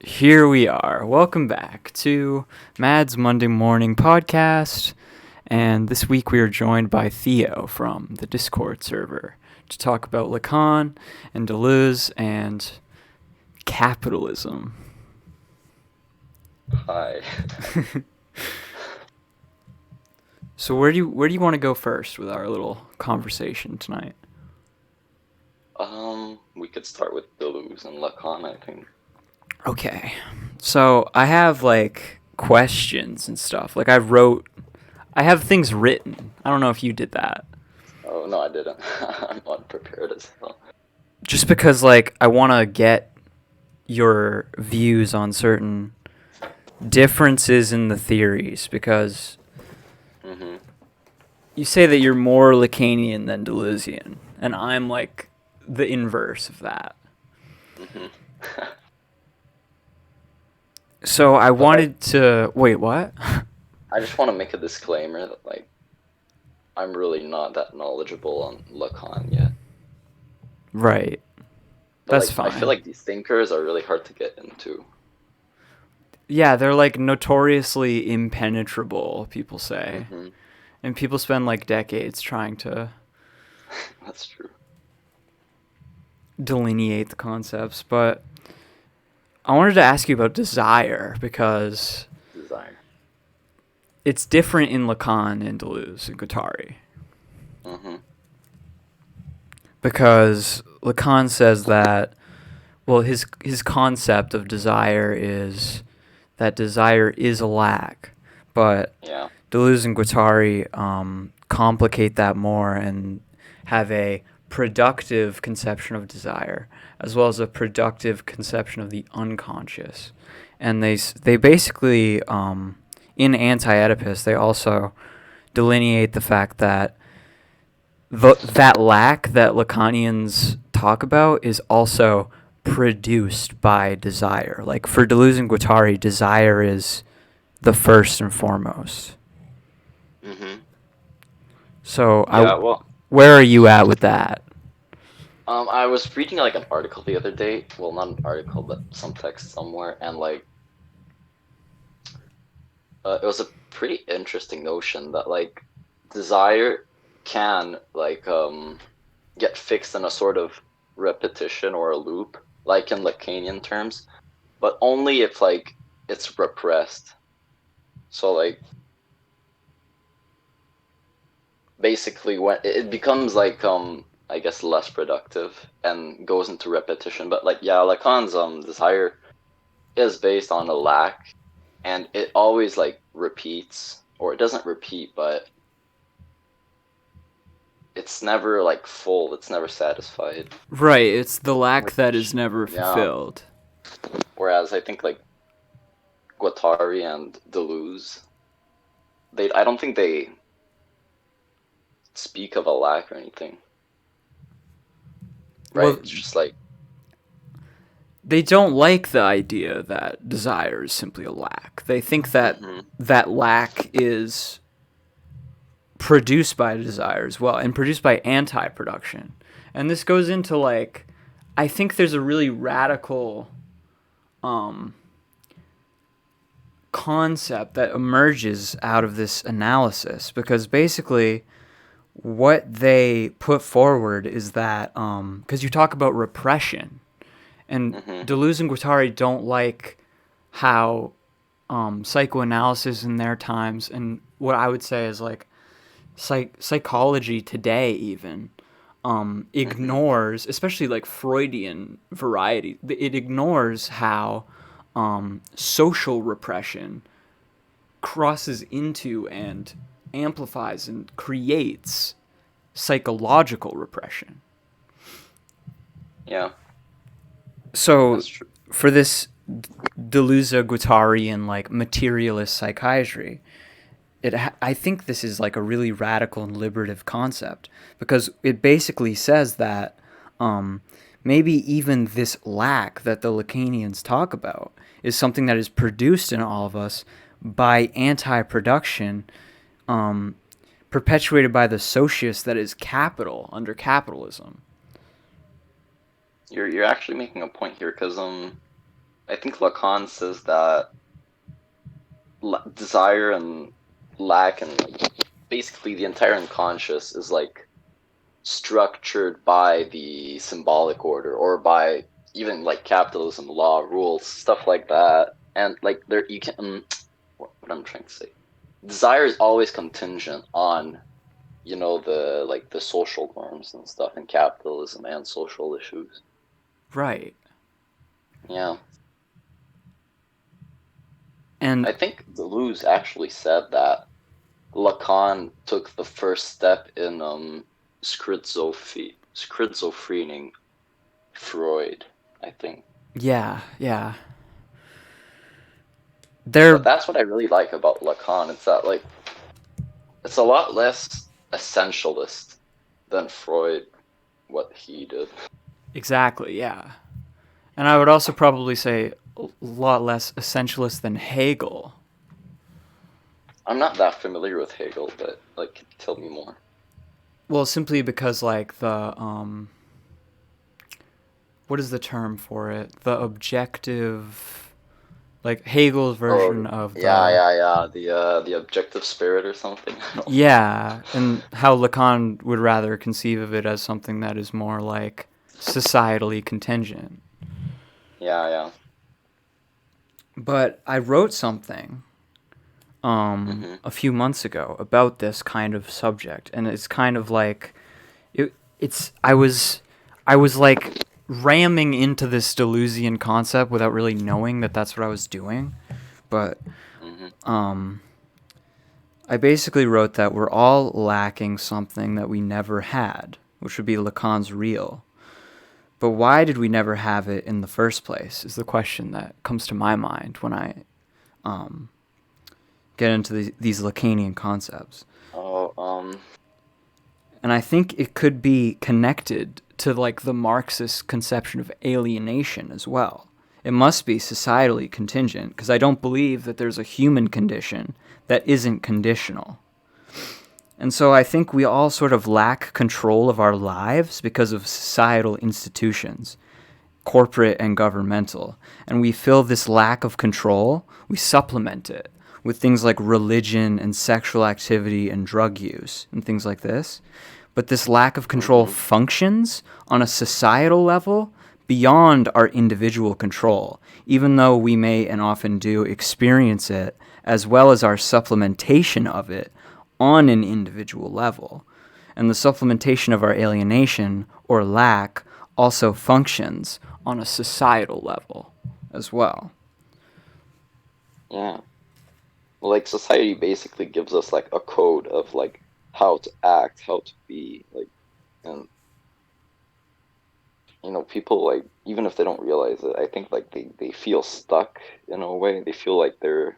Here we are. Welcome back to Mad's Monday Morning Podcast. And this week we are joined by Theo from the Discord server to talk about Lacan and Deleuze and capitalism. Hi. So where do you want to go first with our little conversation tonight? We could start with Deleuze and Lacan, I think. Okay. So I have questions and stuff. I have things written. I don't know if you did that. Oh, no, I didn't. I'm unprepared as hell. Just because I want to get your views on certain differences in the theories, because you say that you're more Lacanian than Deleuzian, and I'm the inverse of that. So I wanted to... Wait, what? I just want to make a disclaimer that, I'm really not that knowledgeable on Lacan yet. Right. But, That's fine. I feel like these thinkers are really hard to get into. Yeah, they're notoriously impenetrable, people say. And people spend decades trying to That's true. delineate the concepts. But I wanted to ask you about desire, because Desire. it's different in Lacan and Deleuze and Guattari. Because Lacan says that, well, his concept of desire is that desire is a lack, but Yeah. Deleuze and Guattari complicate that more and have a productive conception of desire, as well as a productive conception of the unconscious. And they basically, in anti-oedipus, they also delineate the fact that that lack that Lacanians talk about is also produced by desire. For Deleuze and Guattari, desire is the first and foremost. So where are you at with that? I was reading an article the other day. Well, not an article, but some text somewhere, and it was a pretty interesting notion that desire can get fixed in a sort of repetition or a loop, like in Lacanian terms, but only if it's repressed. So basically when it becomes I guess less productive and goes into repetition. But Lacan's desire is based on a lack, and it always repeats, or it doesn't repeat, but it's never full, it's never satisfied. Right, it's the lack that is never fulfilled. Whereas I think Guattari and Deleuze, I don't think they speak of a lack or anything. Right? Well, it's just they don't like the idea that desire is simply a lack. They think that that lack is produced by desire as well, and produced by anti-production. And this goes into I think there's a really radical concept that emerges out of this analysis, because basically what they put forward is that because you talk about repression, and Deleuze and Guattari don't like how psychoanalysis in their times, and what I would say is psychology today even, ignores, especially Freudian variety, it ignores how social repression crosses into and amplifies and creates psychological repression. Yeah. So for this Deleuze-Guattarian materialist psychiatry, I think this is a really radical and liberative concept, because it basically says that maybe even this lack that the Lacanians talk about is something that is produced in all of us by anti-production, perpetuated by the socius that is capital under capitalism. You're actually making a point here, because I think Lacan says that desire and lack and like basically the entire unconscious is like structured by the symbolic order or by even like capitalism, law, rules, stuff like that. And like there, you can what I'm trying to say. Desire is always contingent on the like the social norms and stuff in capitalism and social issues. Right. Yeah, And I think Deleuze actually said that Lacan took the first step in schizophrening Freud, I think. yeah, yeah. But They're that's what I really like about Lacan. It's that like it's a lot less essentialist than Freud, what he did. exactly, yeah. And I would also probably say a lot less essentialist than Hegel. I'm not that familiar with Hegel, but like tell me more. Well, simply because like the what is the term for it? The objective, like Hegel's Oh, version of yeah, the, yeah, yeah. The objective spirit or something. yeah, and how Lacan would rather conceive of it as something that is more like societally contingent. Yeah, yeah. But I wrote something Mhm. a few months ago about this kind of subject, and it's kind of like it's I was like ramming into this Deleuzian concept without really knowing that that's what I was doing, but Mhm. um, I basically wrote that we're all lacking something that we never had, which would be Lacan's real. But why did we never have it in the first place? Is the question that comes to my mind when I um, get into these Lacanian concepts. Oh, And I think it could be connected to like the Marxist conception of alienation as well. It must be societally contingent because I don't believe that there's a human condition that isn't conditional. And so I think we all sort of lack control of our lives because of societal institutions, corporate and governmental. And we feel this lack of control, we supplement it with things like religion and sexual activity and drug use and things like this. But this lack of control mhm. functions on a societal level beyond our individual control, even though we may and often do experience it, as well as our supplementation of it on an individual level. And the supplementation of our alienation or lack also functions on a societal level as well. Yeah. Like society basically gives us like a code of like how to act, how to be, like, and people like even if they don't realize it, I think like they feel stuck in a way. They feel like they're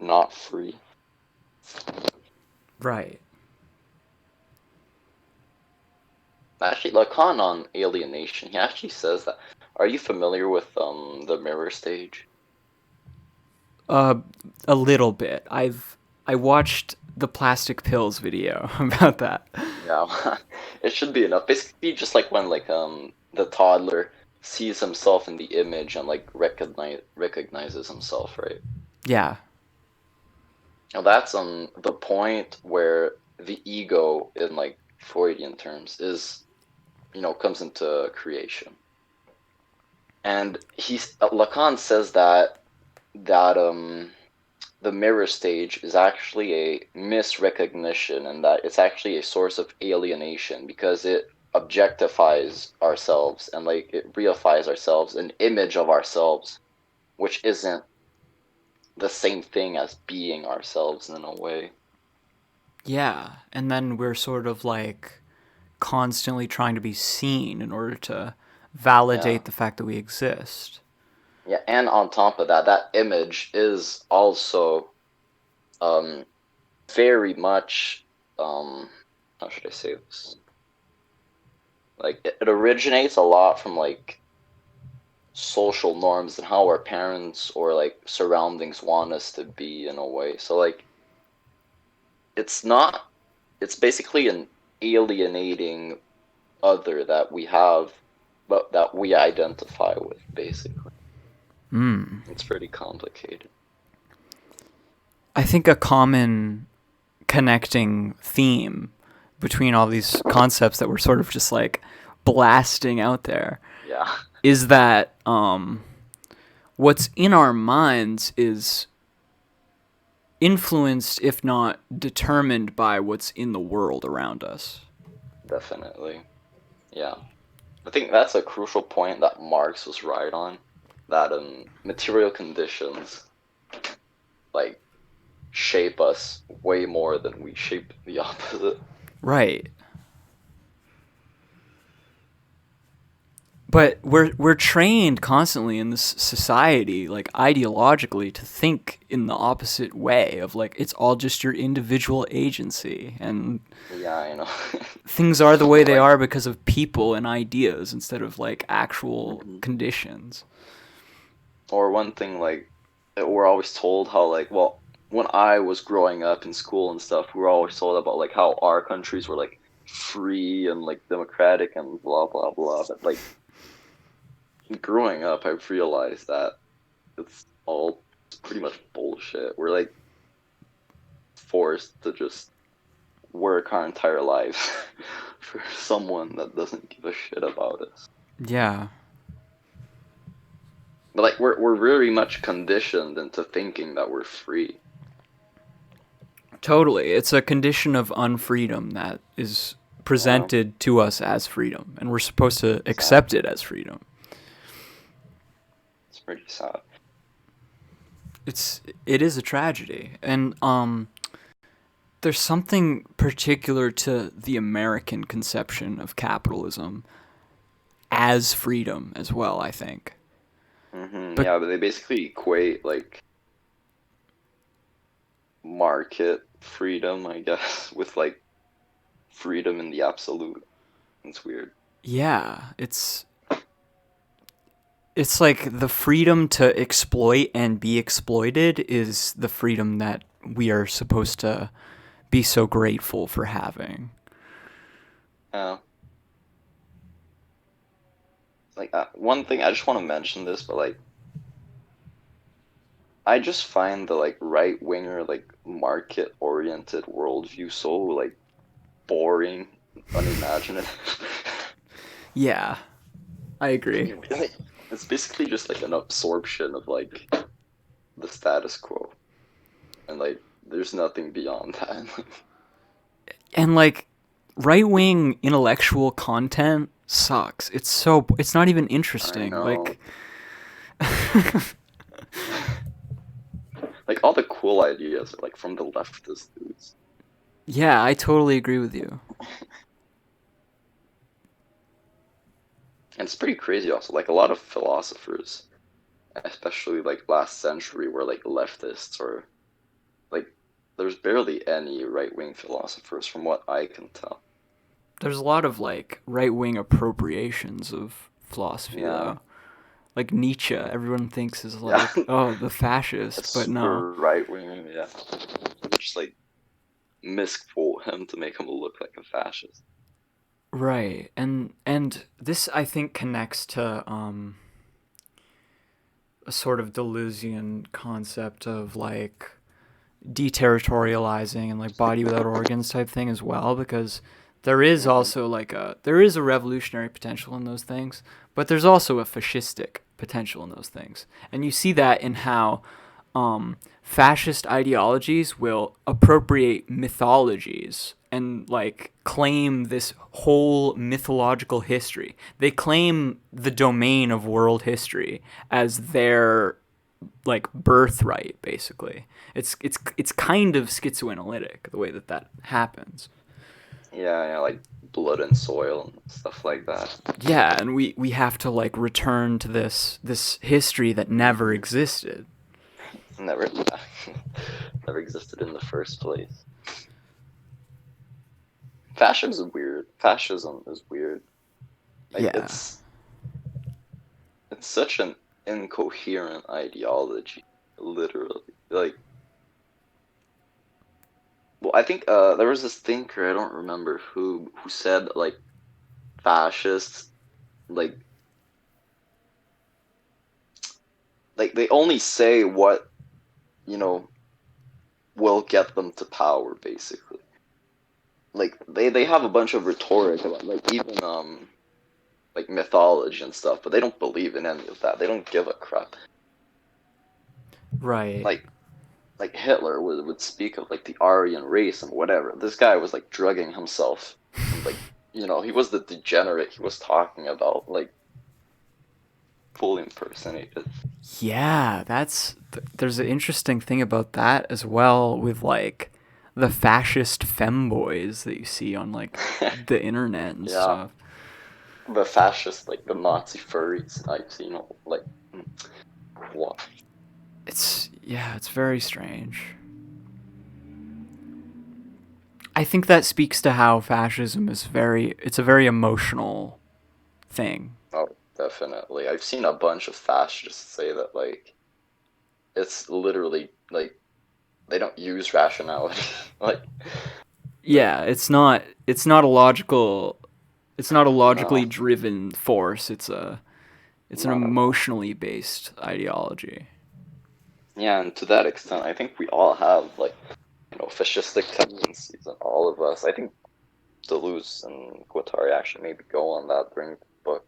not free. Right. Actually, Lacan on alienation, he actually says that. Are you familiar with the mirror stage? Uh, a little bit. I watched the plastic pills video about that. Yeah, it should be enough. Basically, just like when like the toddler sees himself in the image and like recognizes himself, right? Yeah. Now that's the point where the ego, in like Freudian terms, is comes into creation, and Lacan says that the mirror stage is actually a misrecognition and that it's actually a source of alienation because it objectifies ourselves and like it reifies ourselves, an image of ourselves, which isn't the same thing as being ourselves in a way. Yeah. And then we're sort of like constantly trying to be seen in order to Yeah. validate the fact that we exist. Yeah, and on top of that, that image is also um very much how should I say this? Like it originates a lot from like social norms and how our parents or like surroundings want us to be in a way. So like it's not it's basically an alienating other that we have but that we identify with basically. Mm. It's pretty complicated. I think a common connecting theme between all these concepts that we're sort of just like blasting out there Yeah. is that what's in our minds is influenced, if not determined, by what's in the world around us. Definitely. Yeah. I think that's a crucial point that Marx was right on. That material conditions like shape us way more than we shape the opposite. Right. But we're trained constantly in this society, like ideologically, to think in the opposite way of like it's all just your individual agency, and Yeah, I know. things are the way they Like, are because of people and ideas instead of like actual mhm. conditions. Or one thing like that we're always told how like, well, when I was growing up in school and stuff, we were always told about like how our countries were like free and like democratic and blah blah blah. But like growing up, I've realized that it's all pretty much bullshit. We're like forced to just work our entire lives for someone that doesn't give a shit about us. Yeah, But like we're very much conditioned into thinking that we're free. totally. It's a condition of unfreedom that is Yeah, presented to us as freedom, and we're supposed to accept exactly. it as freedom. It's pretty sad. It is a tragedy, and there's something particular to the American conception of capitalism as freedom as well, I think. But Yeah, but they basically equate like market freedom, I guess, with like freedom in the absolute. It's weird. yeah, it's like the freedom to exploit and be exploited is the freedom that we are supposed to be so grateful for having. Yeah. Like one thing I just want to mention this, but like I just find the like right winger like market oriented worldview so like boring, unimaginative. Yeah, I agree. It's basically just like an absorption of like the status quo, and like there's nothing beyond that. And like right wing intellectual content sucks. It's not even I interesting. know. Like Like all the cool ideas are like from the leftist dudes. yeah, I totally agree with you. And it's pretty crazy also. Like a lot of philosophers, especially like last century, were like leftists or like there's barely any right wing philosophers from what I can tell. There's a lot of like right wing appropriations of philosophy Yeah. though. Like Nietzsche, everyone thinks is Yeah. like, oh, the fascist, It's but no. super right wing, yeah. Just like misquote him to make him look like a fascist. Right. And this I think connects to a sort of Deleuzian concept of like deterritorializing and like body without organs type thing as well, because there is Hmm. also like there is a revolutionary potential in those things, but there's also a fascistic potential in those things. And you see that in how fascist ideologies will appropriate mythologies and like claim this whole mythological history. They claim the domain of world history as their like birthright basically. It's kind of schizoanalytic the way that that happens. Yeah, yeah, like blood and soil and stuff like that. Yeah, and we have to like return to this history that never Hmm. existed. Never, never existed in the first place. Fascism is weird. Fascism is weird. Like Yeah. it's such an incoherent ideology, literally. Like, well, I think there was this thinker I don't remember who said like fascists like like they only say what, you know, will get them to power, basically. Like they have a bunch of rhetoric about like even like mythology and stuff, but they don't believe in any of that. They don't give a crap. Right. Like Hitler would speak of like the Aryan race and whatever. This guy was like drugging himself and like, he was the degenerate he was talking about, like fully impersonated. Yeah, there's an interesting thing about that as well with like the fascist femboys that you see on like the internet and Yeah, stuff. the fascist, like the Nazi furries, like like what? It's very strange. I think that speaks to how fascism is it's a very emotional thing. Oh, definitely. I've seen a bunch of fascists say that like it's literally like they don't use rationality. Like Yeah, it's not a logical it's not a logically no, driven force. It's an not at all. emotionally based ideology. Yeah, and to that extent, I think we all have like fascistic tendencies in all of us. I think Deleuze and Guattari actually maybe go on that during the book.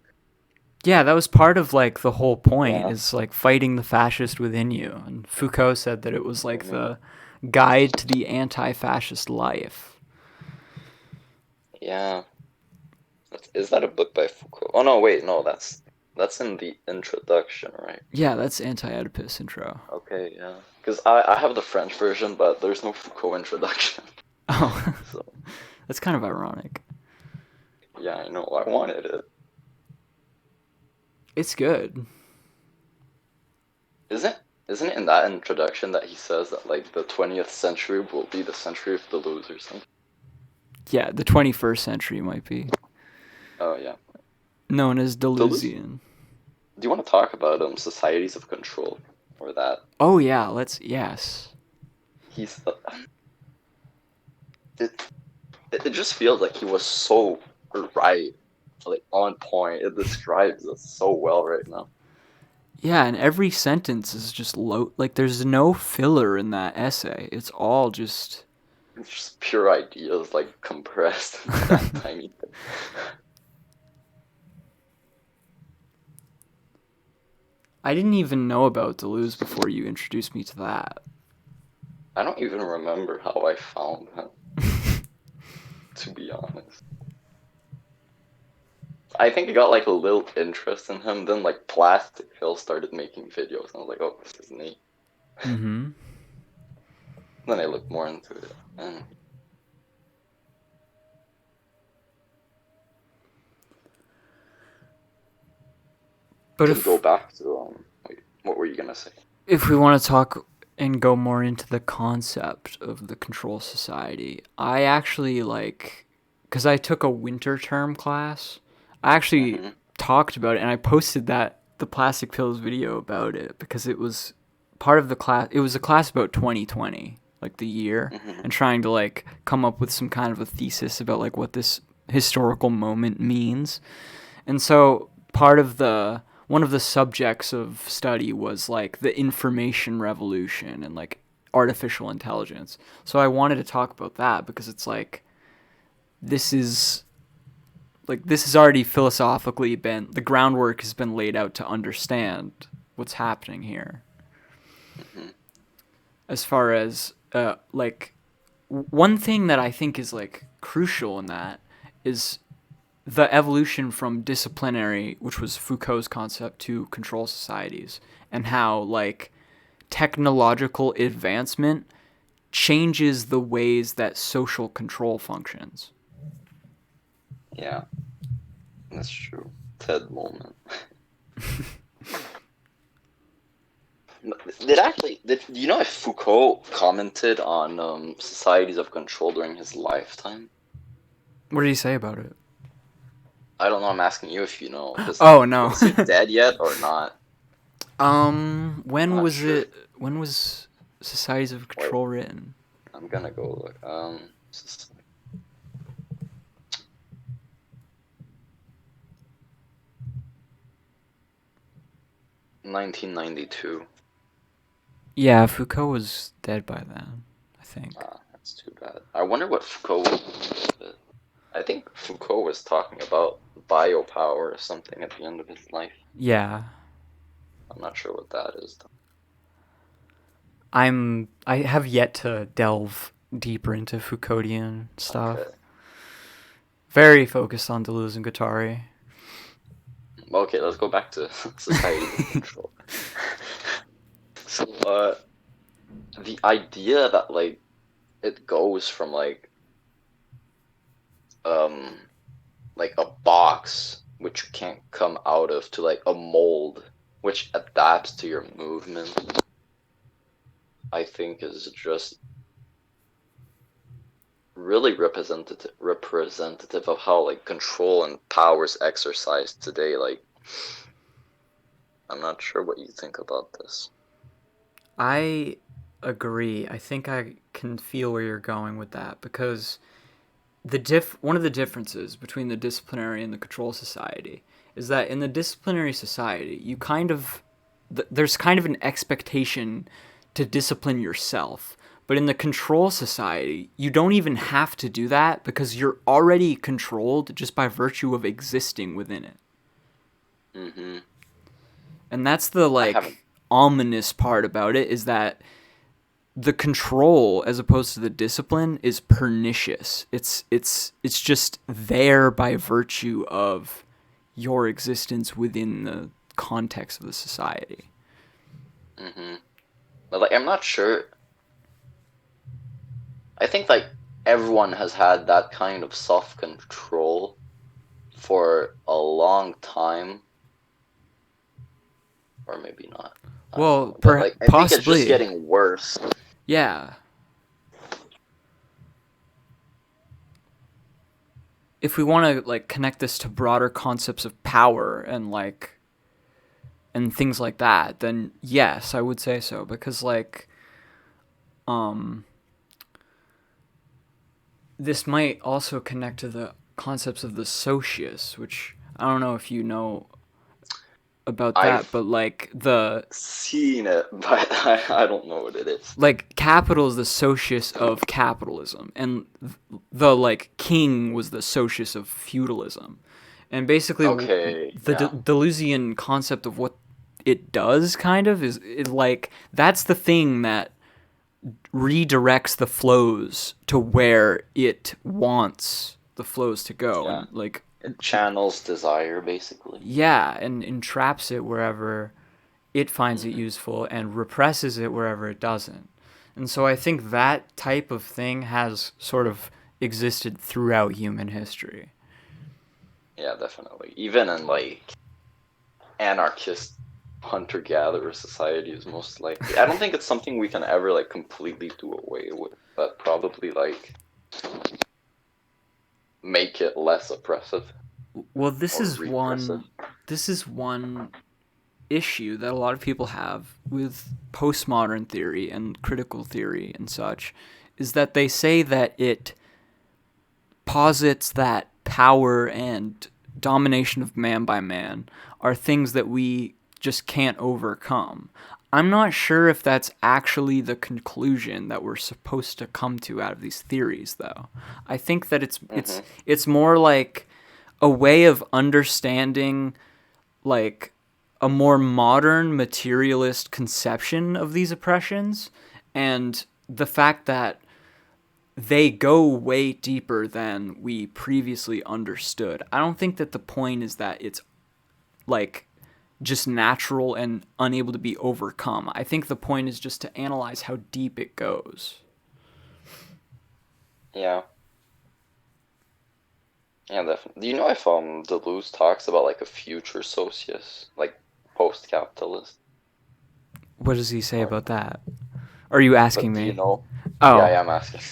Yeah, that was part of like the whole point Yeah. is like fighting the fascist within you. And Foucault said that it was like Hmm. the guide to the anti-fascist life. Yeah. Is that a book by Foucault? Oh no, wait, no, that's in the introduction, right? Yeah, that's anti-oedipus intro. Okay, yeah. Because I have the French version, but there's no Foucault introduction. Oh, So that's kind of ironic. yeah, I know. I wanted it. It's good. Isn't isn't it in that introduction that he says that like the 20th century will be the century of the losers? Yeah, the 21st century might be Oh yeah. known as Deleuze. Deleuzian. Do you want to talk about societies of control or that? Oh yeah, yes. He's it, it just feels like he was so right, like on point. It describes us so well right now. Yeah, and every sentence is just like there's no filler in that essay. It's all just It's just pure ideas like compressed into that tiny thing. I didn't even know about Deleuze before you introduced me to that. I don't even remember how I found him, to be honest. I think I got like a little interest in him, then like Plastic Phil started making videos, and I was like, oh, this is neat. Mm-hmm. Then I looked more into it, and But to go back to wait, what were you gonna say? if we want to talk and go more into the concept of the control society, I actually like because I took a winter term class. I actually Mm-hmm. talked about it and I posted the plastic pills video about it because it was part of the class. It was a class about 2020, like the year, Mm-hmm. and trying to like come up with some kind of a thesis about like what this historical moment means. And so part of the one of the subjects of study was like the information revolution and like artificial intelligence. So I wanted to talk about that because it's like this is this has already philosophically been the groundwork has been laid out to understand what's happening here. Mm-hmm. As far as one thing that I think is like crucial in that is the evolution from disciplinary, which was Foucault's concept, to control societies, and how like technological advancement changes the ways that social control functions. Yeah, that's true. TED moment. Did you know if Foucault commented on societies of control during his lifetime? What did he say about it? I don't know. I'm asking you if you know, because Oh no. was he dead yet or not? I'm When not was sure. it? When was Societies of Wait, Control written? I'm gonna go look. 1992. Yeah, Foucault was dead by then, I think. Ah, that's too bad. I wonder what Foucault was. I think Foucault was talking about biopower or something at the end of his life. Yeah. I'm not sure what that is, though. I have yet to delve deeper into Foucauldian stuff. Okay. Very focused on Deleuze and Guattari. Okay, let's go back to society and control. So, the idea that like it goes from um like a box which you can't come out of to like a mold which adapts to your movement, I think is just really representative of how like control and power is exercised today. Like, I'm not sure what you think about this. I agree. I think I can feel where you're going with that because one of the differences between the disciplinary and the control society is that in the disciplinary society, you kind of there's kind of an expectation to discipline yourself. But in the control society, you don't even have to do that because you're already controlled just by virtue of existing within it. Mm-hmm. And that's the I haven't. ominous part about it is that the control as opposed to the discipline is pernicious. It's just there by virtue of your existence within the context of the society. Mm-hmm. But like, I'm not sure. I think like everyone has had that kind of self-control for a long time, or maybe not. I don't Well, know. But like, I think it's just possibly. getting worse. Yeah. If we want to like connect this to broader concepts of power and things like that, then yes, I would say so because um this might also connect to the concepts of the socius, which I don't know if you know about that, I've but seen it, but I don't know what it is. like capital is the socius of capitalism, and the like king was the socius of feudalism, and basically Okay, the yeah. Deleuzian concept of what it does kind of is like that's the thing that redirects the flows to where it wants the flows to go Yeah. and like It channels desire, basically. yeah and entraps it wherever it finds it Hmm. useful and represses it wherever it doesn't. And so I think that type of thing has sort of existed throughout human history. Yeah, definitely. Even in like anarchist hunter-gatherer societies, most likely. I don't think it's something we can ever like completely do away with, but probably like make it less oppressive Well, or repressive. this is one issue that a lot of people have with postmodern theory and critical theory and such is that they say that it posits that power and domination of man by man are things that we just can't overcome. I'm not sure if that's actually the conclusion that we're supposed to come to out of these theories though. I think that Hmm. it's more like a way of understanding like a more modern materialist conception of these oppressions and the fact that they go way deeper than we previously understood. I don't think that the point is that it's like just natural and unable to be overcome. I think the point is just to analyze how deep it goes. Yeah, yeah, definitely. Do you know if Deleuze talks about like a future socius, like post-capitalist, What does he say or about no? that? Are you asking But do you me? know? Yeah, Oh, I am asking.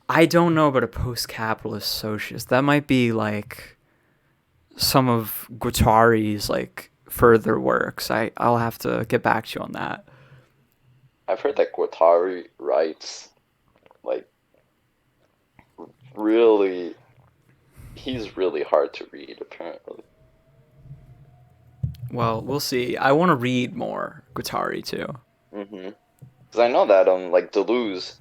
I don't know about a post-capitalist socialist. That might be like some of Guattari's like further works. I'll have to get back to you on that. I've heard that Guattari writes like really. He's really hard to read, apparently. Well, we'll see. I want to read more Guattari too. Because I know that like Deleuze,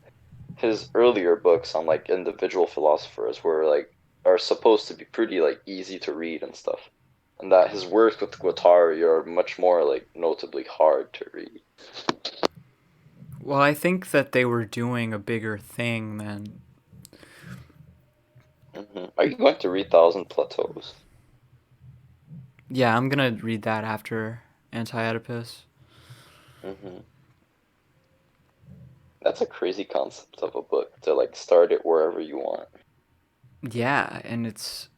his earlier books on like individual philosophers were like are supposed to be pretty like easy to read and stuff, and that his works with Guattari are much more like notably hard to read. Well, I think that they were doing a bigger thing than. Are you going to read Thousand Plateaus? Yeah, I'm gonna read that after anti-oedipus. hmm That's a crazy concept of a book to like start it wherever you want. Yeah, and it's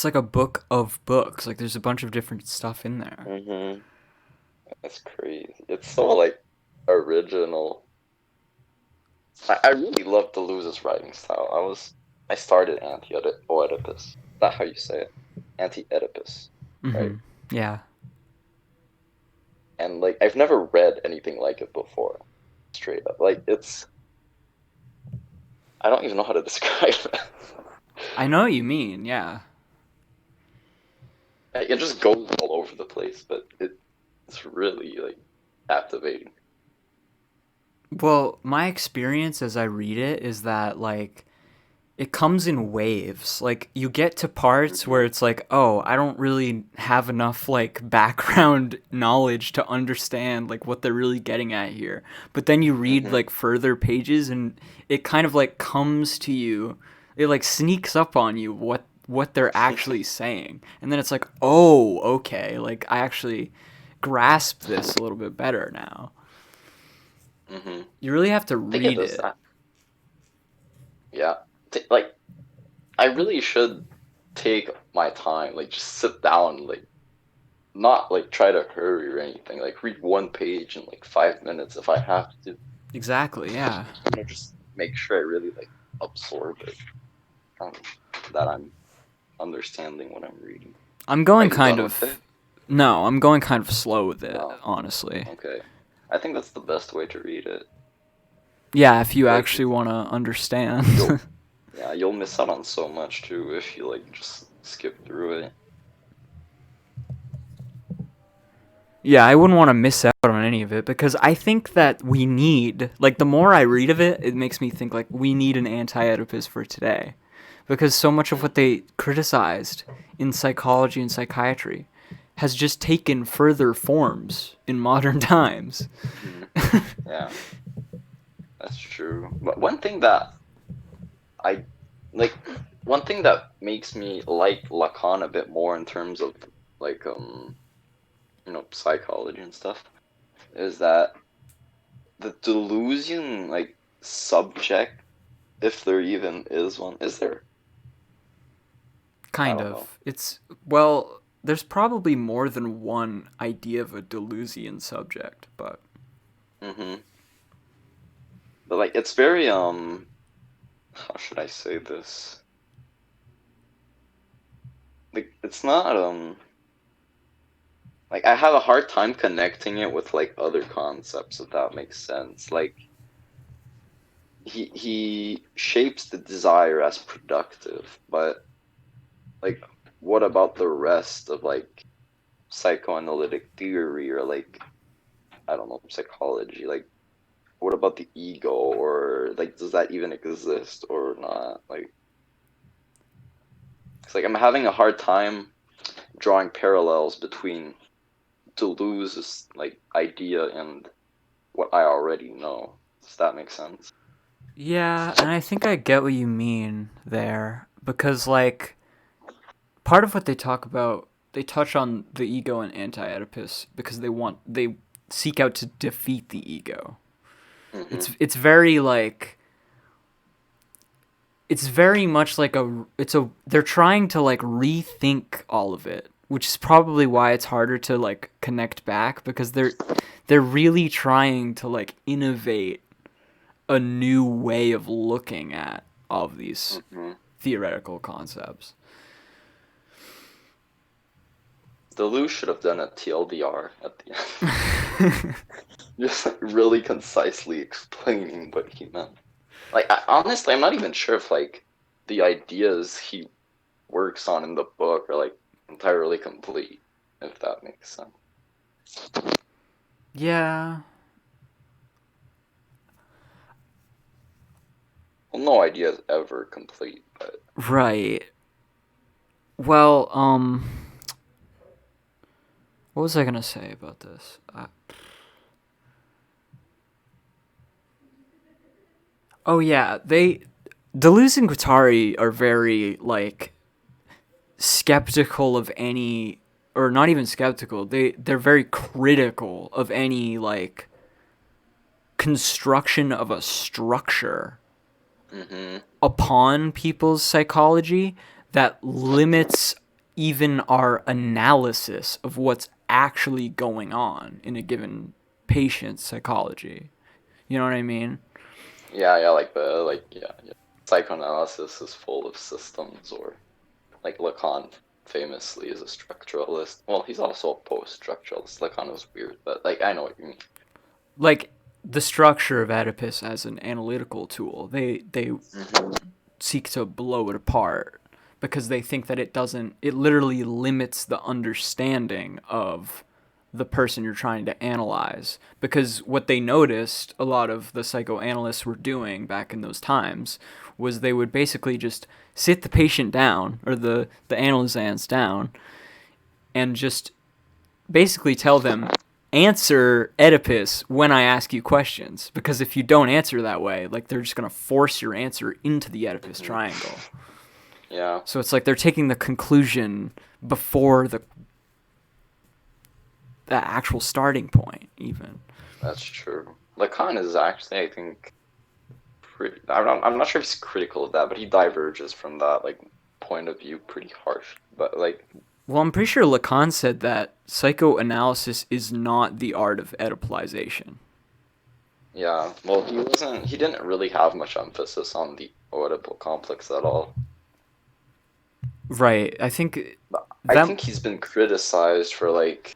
like a book of books. Like there's a bunch of different stuff in there. hmm That's crazy. It's so like original. I really love Deleuze's writing style. I started anti-oedipus. Is that how you say it? Anti-oedipus, right? Mm-hmm. Yeah. And like I've never read anything like it before. Straight up. Like it's I don't even know how to describe it. I know what you mean, yeah. It just goes all over the place, but it's really like captivating. Well, my experience as I read it is that like it comes in waves. Like you get to parts hmm where it's like, "Oh, I don't really have enough like background knowledge to understand like what they're really getting at here." But then you read hmm like further pages and it kind of like comes to you. It like sneaks up on you what they're actually saying. And then it's like, "Oh, okay. Like I actually grasp this a little bit better now." hmm You really have to I think it read does it. that. Yeah. Like I really should take my time, like just sit down, like not like try to hurry or anything. Like read one page in like 5 minutes if I have to. Exactly, yeah. Just make sure I really like absorb it. Um, that I'm understanding what I'm reading. I'm Are going you kind done with of it? No, I'm going kind of slow with it, No. honestly. Okay. I think that's the best way to read it. Yeah, if you Like actually want to understand. you'll yeah, you'll miss out on so much too if you like just skip through it. Yeah, I wouldn't want to miss out on any of it because I think that we need, like, the more I read of it, it makes me think, like, we need an anti Oedipus for today. Because so much of what hmm they criticized in psychology and psychiatry has just taken further forms in modern times. hmm Yeah, that's true. But one thing that I like one thing that makes me like Lacan a bit more in terms of like psychology and stuff is that the Deleuzian like subject, if there even is one, is there? I Kind don't know. of. Well, there's probably more than one idea of a Deleuzian subject, but hmm But like it's very how should I say this? Like it's not like I have a hard time connecting it with like other concepts if that makes sense. Like he shapes the desire as productive, but like what about the rest of like psychoanalytic theory or like I don't know, psychology? Like what about the ego or like does that even exist or not? Like it's like I'm having a hard time drawing parallels between Deleuze's like idea and what I already know. Does that make sense? yeah, and I think I get what you mean there because like part of what they talk about, they touch on the ego and anti-Oedipus because they seek out to defeat the ego. Mm-hmm. It's very like it's very much like they're trying to like rethink all of it, which is probably why it's harder to like connect back because they're really trying to like innovate a new way of looking at all of these Mm-hmm. theoretical concepts. Deleuze should have done a TLDR at the end. Just like really concisely explaining what he meant. Like honestly, I'm not even sure if like the ideas he works on in the book are like entirely complete. if that makes sense. Yeah. Well, no idea is ever complete, but Right. Well, what was I gonna say about this? Oh yeah, Deleuze and Guattari are very like skeptical of any, or not even skeptical. They're very critical of any like construction of a structure mm-hmm. upon people's psychology that limits even our analysis of what's actually going on in a given patient's psychology. You know what I mean? Yeah, yeah. Psychoanalysis is full of systems, or like Lacan famously is a structuralist. Well, he's also a post-structuralist. Lacan was weird, but like I know what you mean. Like the structure of Oedipus as an analytical tool, they Mm-hmm. seek to blow it apart because they think that it literally limits the understanding of the person you're trying to analyze. Because what they noticed a lot of the psychoanalysts were doing back in those times was they would basically just sit the patient down, or the analysans down, and just basically tell them, answer Oedipus when I ask you questions, because if you don't answer that way, like they're just going to force your answer into the Oedipus Mm-hmm. triangle. Yeah, So it's like they're taking the conclusion before the actual starting point even. that's true. Lacan is actually, I think, I'm not sure if he's critical of that, but he diverges from that like point of view pretty harsh. But like, Well, I'm pretty sure Lacan said that psychoanalysis is not the art of Oedipalization. yeah, well, he didn't really have much emphasis on the Oedipal complex at all. Right. I think But I that think he's been criticized for like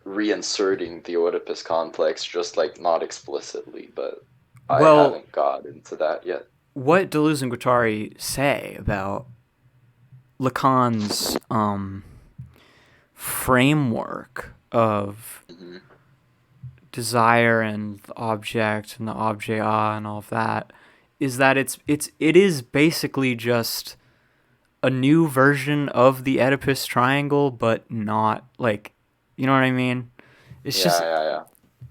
reinserting the Oedipus complex, just like not explicitly, but I well, haven't got into that yet. what Deleuze and Guattari say about Lacan's framework of Hmm. desire and the object and the objet and all of that is that it is basically just a new version of the Oedipus triangle, but not like, you know what I mean? It's Yeah, just yeah, yeah.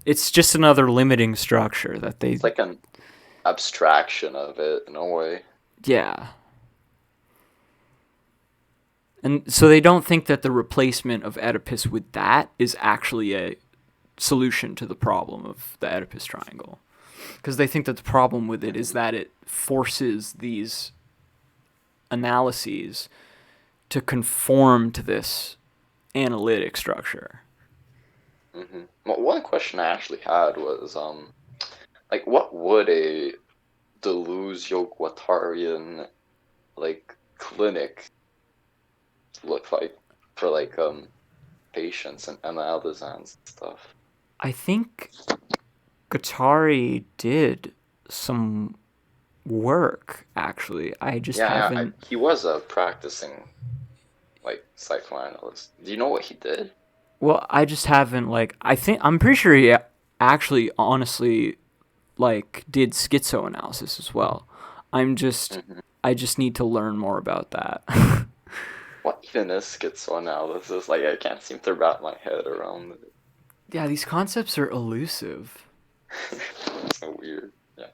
it's just another limiting structure that they It's like an abstraction of it in a way. yeah. And so they don't think that the replacement of Oedipus with that is actually a solution to the problem of the Oedipus triangle. Because they think that the problem with it is Hmm. that it forces these analyses to conform to this analytic structure. Hmm. Well, one question I actually had was, like, what would a Deleuze-Guattarian like clinic look like for like patients and others and stuff? I think Guattari did some work, actually. I just Yeah, haven't. he was a practicing like psychoanalyst. Do you know what he did? Well, I just haven't, like. I'm pretty sure he actually, honestly, like, did schizoanalysis as well. I'm just. Hmm. I just need to learn more about that. What even is schizoanalysis? Like, I can't seem to wrap my head around it. Yeah, these concepts are elusive. So weird. Yeah.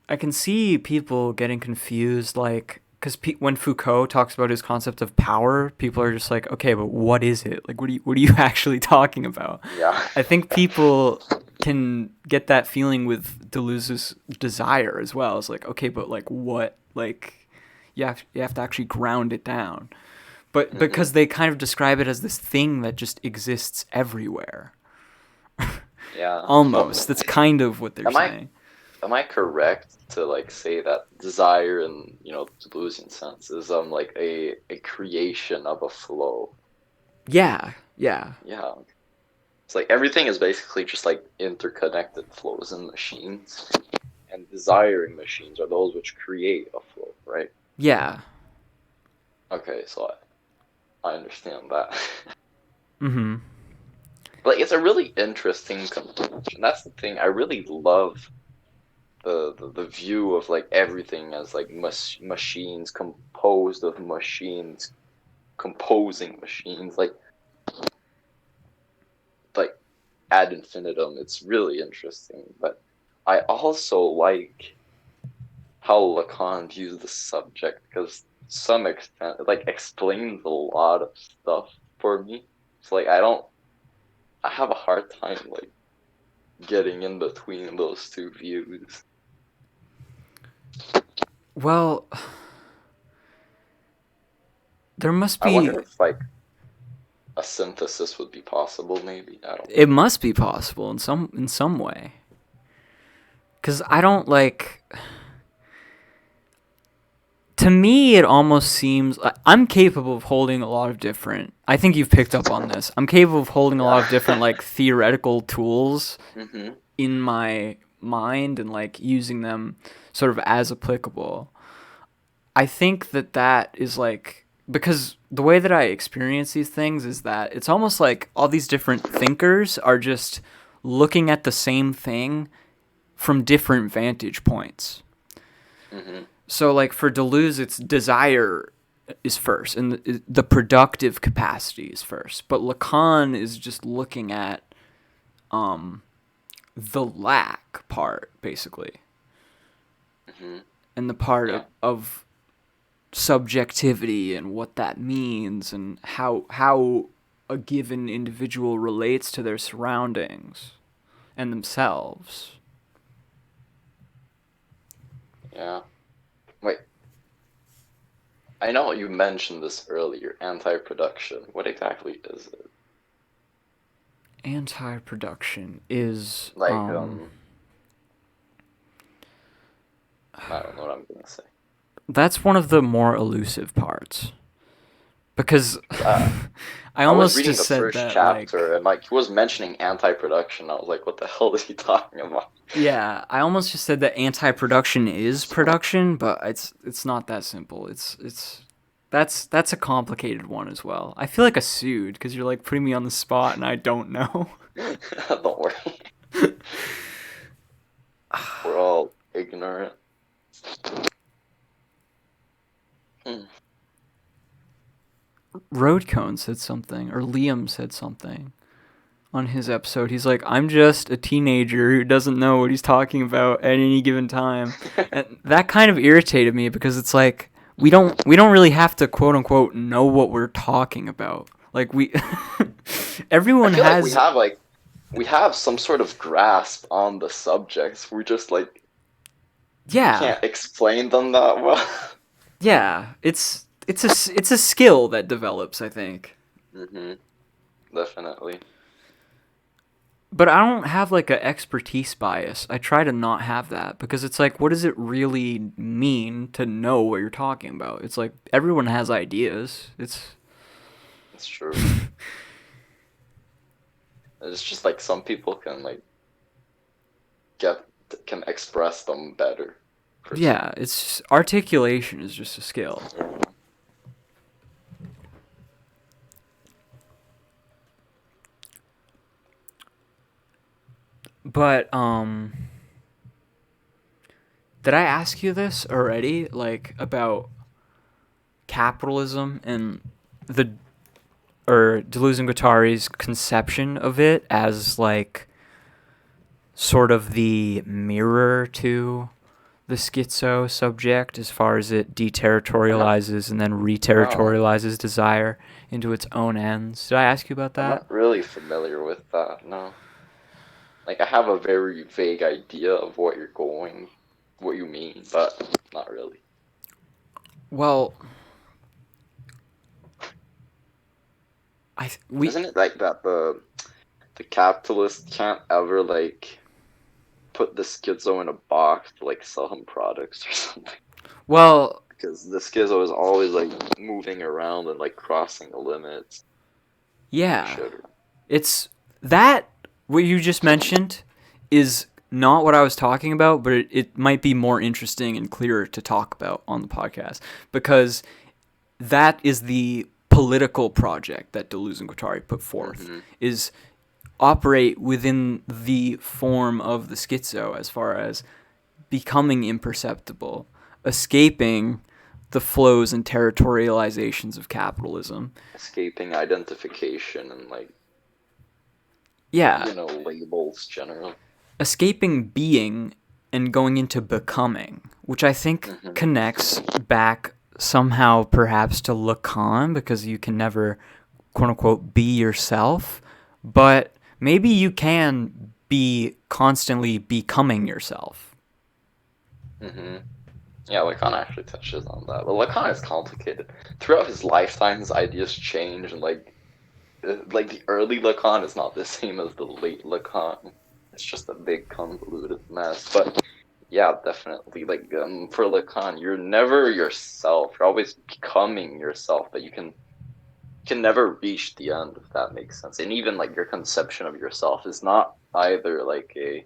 I can see people getting confused, like, because when Foucault talks about his concept of power, people are just like, okay, but what is it? Like, what are you actually talking about? Yeah. I think people can get that feeling with Deleuze's desire as well. It's like, okay, but like what? Like, you have to actually ground it down. But Hmm. because they kind of describe it as this thing that just exists everywhere. Yeah. Almost. Well, That's kind of what they're am I saying. am I correct to like say that desire in, Deleuzian sense is like a creation of a flow? Yeah, yeah. Yeah. It's like everything is basically just like interconnected flows in machines, and desiring machines are those which create a flow, right? Yeah. Okay, so I understand that. Mm-hmm. Like, it's a really interesting conclusion. That's the thing. I really love the view of like everything as like machines composed of machines composing machines, like ad infinitum. It's really interesting. But I also like how Lacan views the subject, because to some extent it like explains a lot of stuff for me. It's like I have a hard time like getting in between those two views. Well, there must I wonder be. if like a synthesis would be possible, maybe. I don't It know. must be possible in some way. Because I don't like. To me, it almost seems I'm capable of holding a lot of different. I think you've picked up on this. I'm capable of holding a lot of different Yeah. like theoretical tools hmm in my mind and like using them sort of as applicable. I think that is like because the way that I experience these things is that it's almost like all these different thinkers are just looking at the same thing from different vantage points. hmm So like for Deleuze, it's desire is first, and the productive capacity is first. But Lacan is just looking at um, the lack part, basically, hmm and the part Yeah. of subjectivity and what that means, and how a given individual relates to their surroundings and themselves. Yeah. Wait, I know you mentioned this earlier, anti-production. What exactly is it? Anti-production is Like, I don't know what I'm gonna say. that's one of the more elusive parts. Because Uh, I I was almost reading just the said first that, chapter, like, and like he was mentioning anti-production. I was like, what the hell is he talking about? yeah, I almost just said that anti-production is production, but it's not that simple. That's a complicated one as well. I feel like a sued because you're like putting me on the spot and I don't know. Don't worry. We're all ignorant. Hmm. Roadcone said something, or Liam said something on his episode. He's like, I'm just a teenager who doesn't know what he's talking about at any given time. And that kind of irritated me because it's like we don't really have to quote unquote know what we're talking about. Like we I everyone feel like has we have some sort of grasp on the subjects. We just like yeah. can't explain them that well. Yeah, it's a skill that develops, I think. hmm Definitely. But I don't have like a expertise bias. I try to not have that because it's like, what does it really mean to know what you're talking about? It's like everyone has ideas. It's true. It's just like some people can like get can express them better for some Yeah, it's articulation is just a skill. reason. But did I ask you this already, like about capitalism and the or Deleuze and Guattari's conception of it as like sort of the mirror to the schizo subject as far as it I'm not. deterritorializes and then Oh, reterritorializes desire into its own ends. Did I ask you about I'm that? not really familiar with that. No. Like I have a very vague idea of what you mean, but not really. Well, we Isn't it like that the capitalist can't ever like put the schizo in a box to like sell him products or something? well, Because the schizo is always like moving around and like crossing the limits. yeah. Should. It's that what you just mentioned is not what I was talking about, but it might be more interesting and clearer to talk about on the podcast because that is the political project that Deleuze and Guattari put forth is operate within the form of the schizo as far as becoming imperceptible, escaping the flows and territorializations of capitalism. Escaping identification and like, Yeah. you know, labels generally. Escaping being and going into becoming, which I think connects back somehow perhaps to Lacan, because you can never, quote unquote, be yourself, but maybe you can be constantly becoming yourself. Yeah, Lacan actually touches on that. But Lacan is complicated. Throughout his lifetime, his ideas change, and like the early Lacan is not the same as the late Lacan. It's just a big convoluted mess. But yeah, definitely. Like for Lacan, you're never yourself. You're always becoming yourself, but you can never reach the end, if that makes sense. And even like your conception of yourself is not either like a,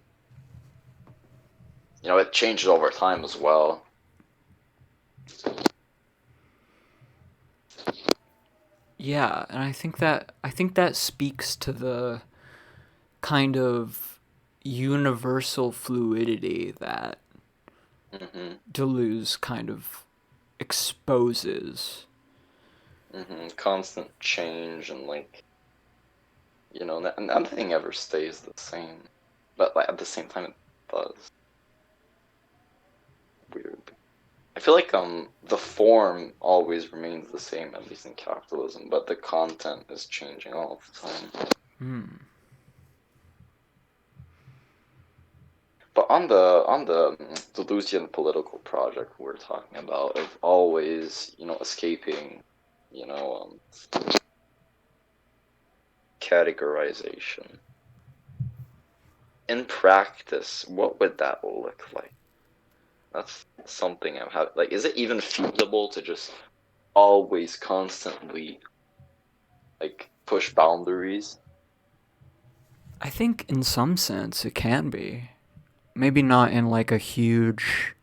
you know, it changes over time as well. Yeah, and I think that speaks to the kind of universal fluidity that Deleuze kind of exposes. Constant change and like, you know, nothing ever stays the same, but like at the same time it does. Weird. I feel like the form always remains the same, at least in capitalism, but the content is changing all the time. But on the Deleuzian political project we're talking about, of always, you know, escaping, you know, categorization. In practice, what would that look like? That's something I'm having. Like, is it even feasible to just always constantly like push boundaries? I think in some sense it can be. Maybe not in like a huge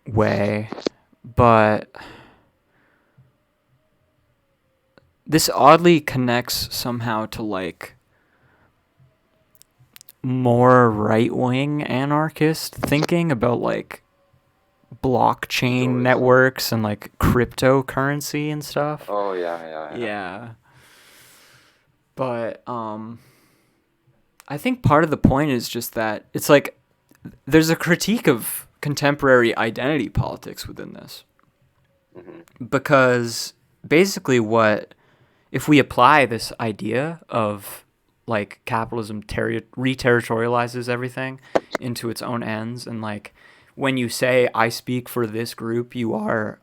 way, but this oddly connects somehow to like more right-wing anarchist thinking about like blockchain networks and like cryptocurrency and stuff. Oh yeah. Yeah. But I think part of the point is just that it's like there's a critique of contemporary identity politics within this. Because basically if we apply this idea of like capitalism re-territorializes everything into its own ends, and like when you say I speak for this group, you are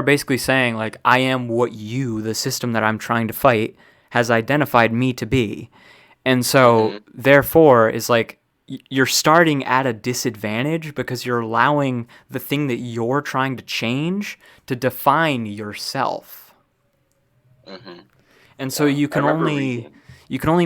basically saying like I am what the system that I'm trying to fight, has identified me to be. And so therefore is like you're starting at a disadvantage because you're allowing the thing that you're trying to change to define yourself. And so you can only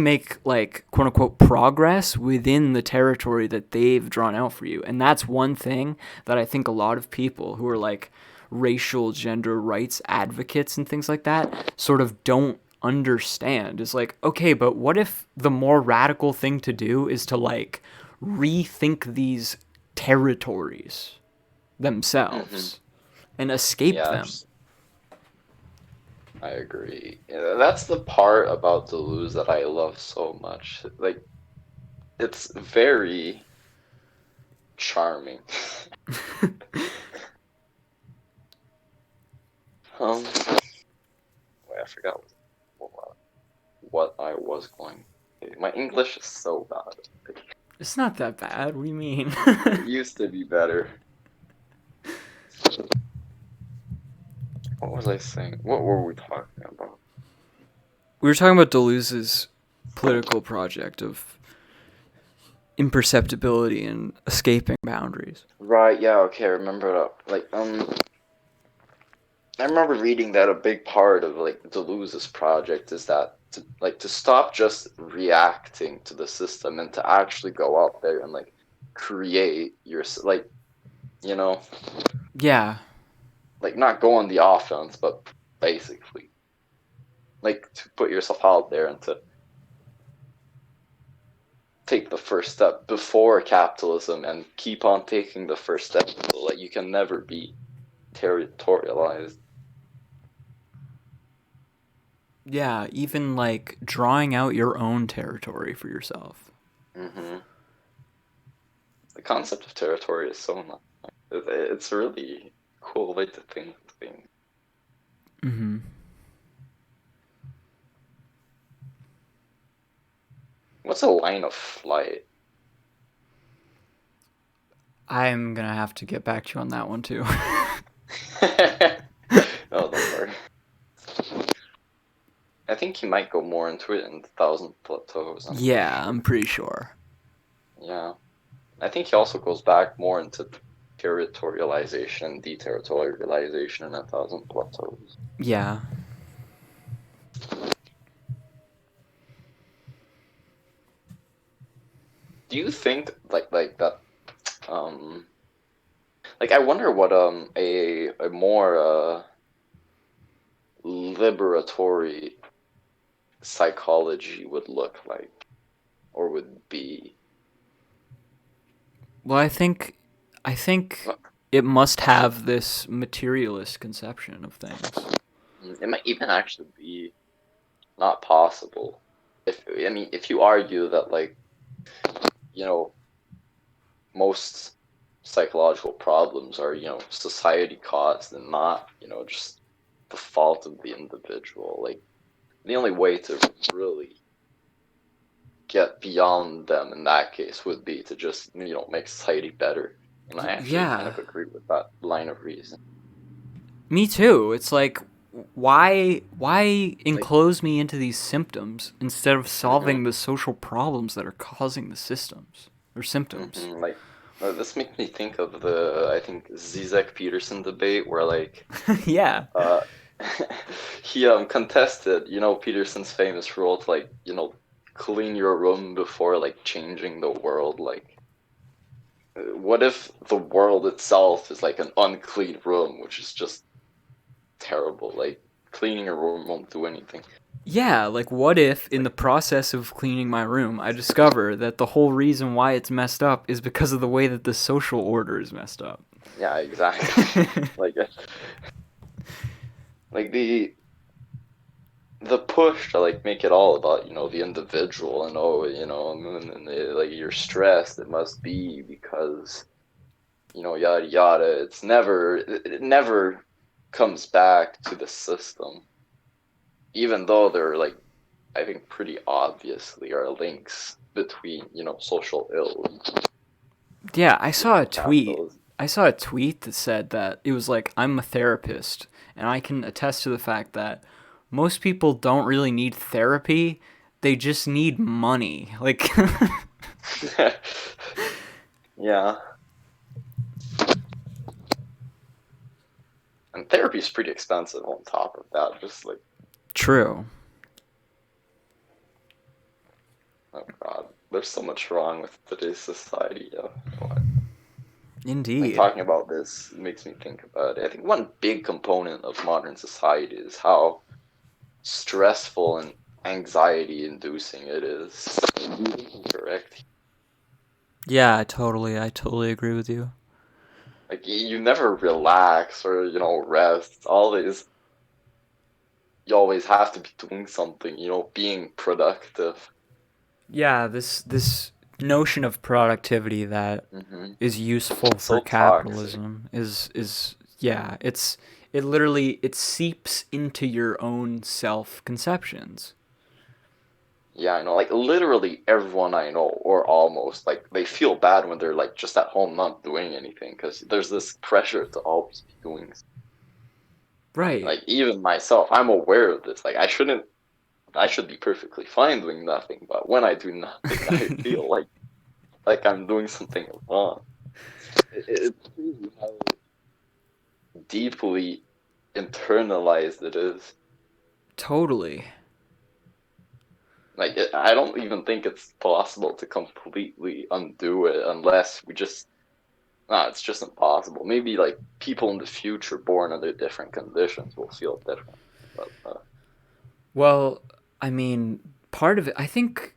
make like quote unquote progress within the territory that they've drawn out for you. And that's one thing that I think a lot of people who are like racial gender rights advocates and things like that sort of don't understand, is like, okay, but what if the more radical thing to do is to like rethink these territories themselves and escape them? I agree. That's the part about Deleuze that I love so much. Like, it's very charming. Wait, I forgot what I was going to say. My English is so bad. It's not that bad. What do you mean? It used to be better. What was I saying? What were we talking about? We were talking about Deleuze's political project of imperceptibility and escaping boundaries. Right, yeah, okay, I remember that. Like, I remember reading that a big part of like Deleuze's project is that to stop just reacting to the system and to actually go out there and like create your, like, you know. Yeah. like not go on the offense, but basically like to put yourself out there and to take the first step before capitalism and keep on taking the first step. So, like you can never be territorialized. Yeah, even like drawing out your own territory for yourself. Hmm. The concept of territory is so nice. It's a really cool way to think things. Mm-hmm. What's a line of flight? I'm gonna have to get back to you on that one too. No, don't worry. I think he might go more into it in Thousand Plateaus. I'm not Yeah, sure. I'm pretty sure. Yeah. I think he also goes back more into territorialization and deterritorialization in A Thousand Plateaus. Yeah. Do you think like that like I wonder what a more liberatory psychology would look like or would be. Well, I think it must have this materialist conception of things. It might even actually be not possible. If I mean if you argue that like, you know, most psychological problems are, society caused and not, just the fault of the individual. Like the only way to really get beyond them in that case would be to just, make society better. And I actually kind Yeah. of agree with that line of reason. Me too. It's like why Like, enclose me into these symptoms instead of hmm solving the social problems that are causing the systems or symptoms? like this makes me think of the, I think, Zizek Peterson debate where like Yeah. uh he contested, Peterson's famous rule to like, clean your room before like changing the world. Like what if the world itself is like an unclean room, which is just terrible. Like cleaning a room won't do anything. Yeah, like what if It's in like, the process of cleaning my room I discover that the whole reason why it's messed up is because of the way that the social order is messed up. yeah, exactly. Like like the push to like make it all about, the individual and oh, like you're stressed, it must be because, yada yada. It never comes back to the system, even though there like, I think pretty obviously are links between, social ills Yeah, I saw a and tweet. capitalism. I saw a tweet that said that it was like I'm a therapist and I can attest to the fact that most people don't really need therapy. They just need money. Like Yeah. And therapy is pretty expensive on top of that. Just like, true. oh God, there's so much wrong with today's society. Like Indeed. talking about this makes me think about it. I think one big component of modern society is how stressful and anxiety inducing it is. Correct. Yeah, I totally agree with you. Like you never relax or, rest. You always have to be doing something, being productive. Yeah, this notion of productivity that Hmm. is useful for So toxic. capitalism is yeah, it literally it seeps into your own self-conceptions. Yeah, I know. Like literally everyone I know, or almost, like they feel bad when they're like just at home not doing anything because there's this pressure to always be doing. Right. Like even myself, I'm aware of this. Like I shouldn't. I should be perfectly fine doing nothing, but when I do nothing, I feel like I'm doing something wrong. It's crazy how deeply internalized it is. Totally. Like I don't even think it's possible to completely undo it unless we just Nah, it's just impossible. Maybe like people in the future born under different conditions will feel different. But Well, I mean, part of it, I think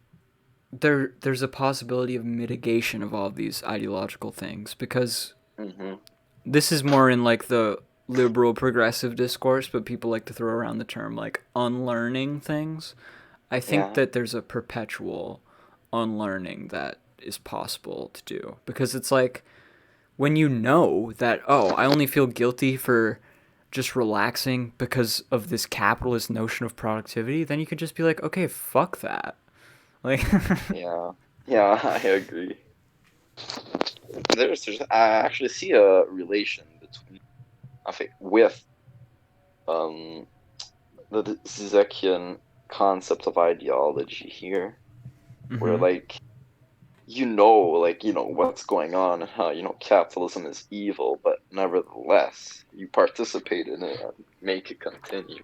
there's a possibility of mitigation of all of these ideological things because hmm this is more in like the liberal progressive discourse, but people like to throw around the term like unlearning things. I think yeah, that there's a perpetual unlearning that is possible to do because it's like when you know that, oh, I only feel guilty for just relaxing because of this capitalist notion of productivity, then you could just be like, okay, fuck that. Like, yeah, yeah. I agree. I actually see a relation between, I think, with um the Zizekian concept of ideology here, where mm-hmm. like what's going on and how capitalism is evil, but nevertheless you participate in it and make it continue.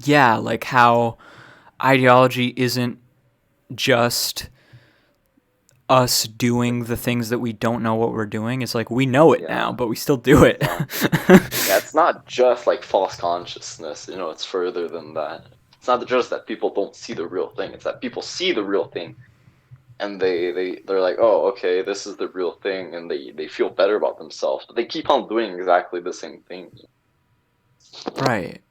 Yeah, like how ideology isn't just us doing the things that we don't know what we're doing. It's like we know it now, Yeah, but we still do it. exactly. Yeah, it's not just like false consciousness, it's further than that. It's not just that people don't see the real thing, it's that people see the real thing and they're like, oh, okay, this is the real thing, and they feel better about themselves, but they keep on doing exactly the same thing. Right.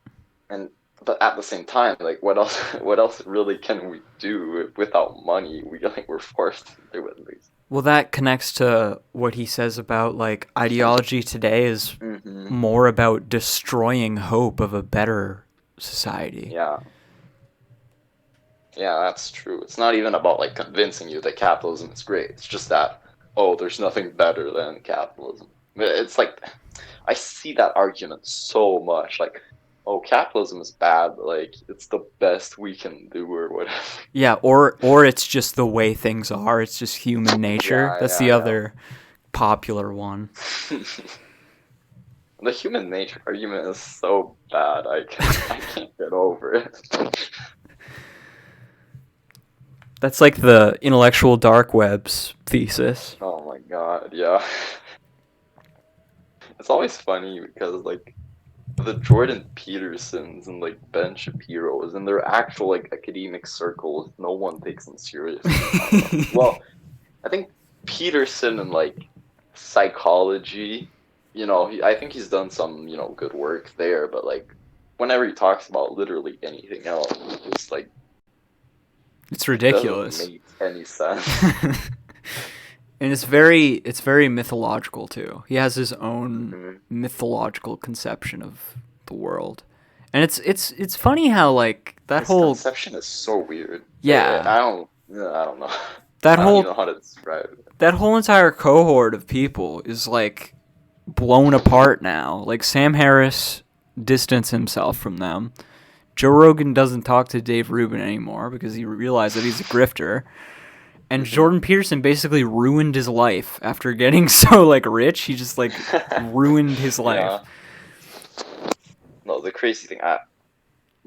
And but at the same time, like what else what else really can we do without money? We're forced to do it at least. Well, that connects to what he says about like ideology today is hmm more about destroying hope of a better society. Yeah. Yeah, that's true. It's not even about like convincing you that capitalism is great. It's just that, oh, there's nothing better than capitalism. It's like I see that argument so much. Like, oh, capitalism is bad, but like it's the best we can do or whatever. Yeah, or it's just the way things are. It's just human nature. Yeah, That's the yeah, other popular one. yeah. The human nature argument is so bad. I can't get over it. That's like the intellectual dark web's thesis. Oh my God, yeah. It's always funny because like the Jordan Petersons and like Ben Shapiro's and their actual like academic circles, no one takes them seriously nowadays. Well, I think Peterson and like psychology, I think he's done some, good work there, but like whenever he talks about literally anything else, it's like It's it doesn't ridiculous. make any sense. And it's very mythological too. He has his own Mhm. mythological conception of the world. And it's funny how like that His whole conception is so weird. yeah, I don't know. that I don't even whole know how to describe it. that whole entire cohort of people is like blown apart now. Like Sam Harris distanced himself from them. Joe Rogan doesn't talk to Dave Rubin anymore because he realized that he's a grifter. And hmm Jordan Peterson basically ruined his life after getting so like rich. He just like ruined his life. Yeah. No, the crazy thing,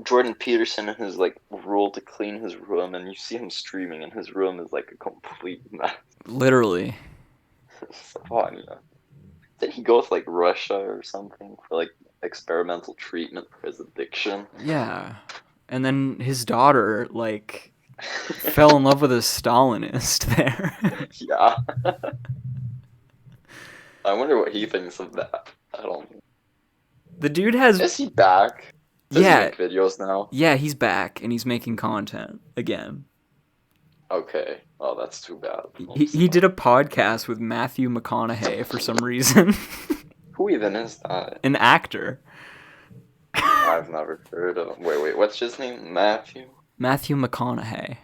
Jordan Peterson and his like rule to clean his room, and you see him streaming, and his room is like a complete mess. Literally. It's so funny. Did he go to like Russia or something for like experimental treatment for his addiction? Yeah. And then his daughter like fell in love with a Stalinist there. Yeah. I wonder what he thinks of that. I don't know. The dude has Is he back? Does he yeah, make videos now? yeah, he's back and he's making content again. Okay. Oh, that's too bad. He did a podcast with Matthew McConaughey for some reason. Who even is that? An actor. I've never heard of him. Wait, what's his name? Matthew? Matthew McConaughey.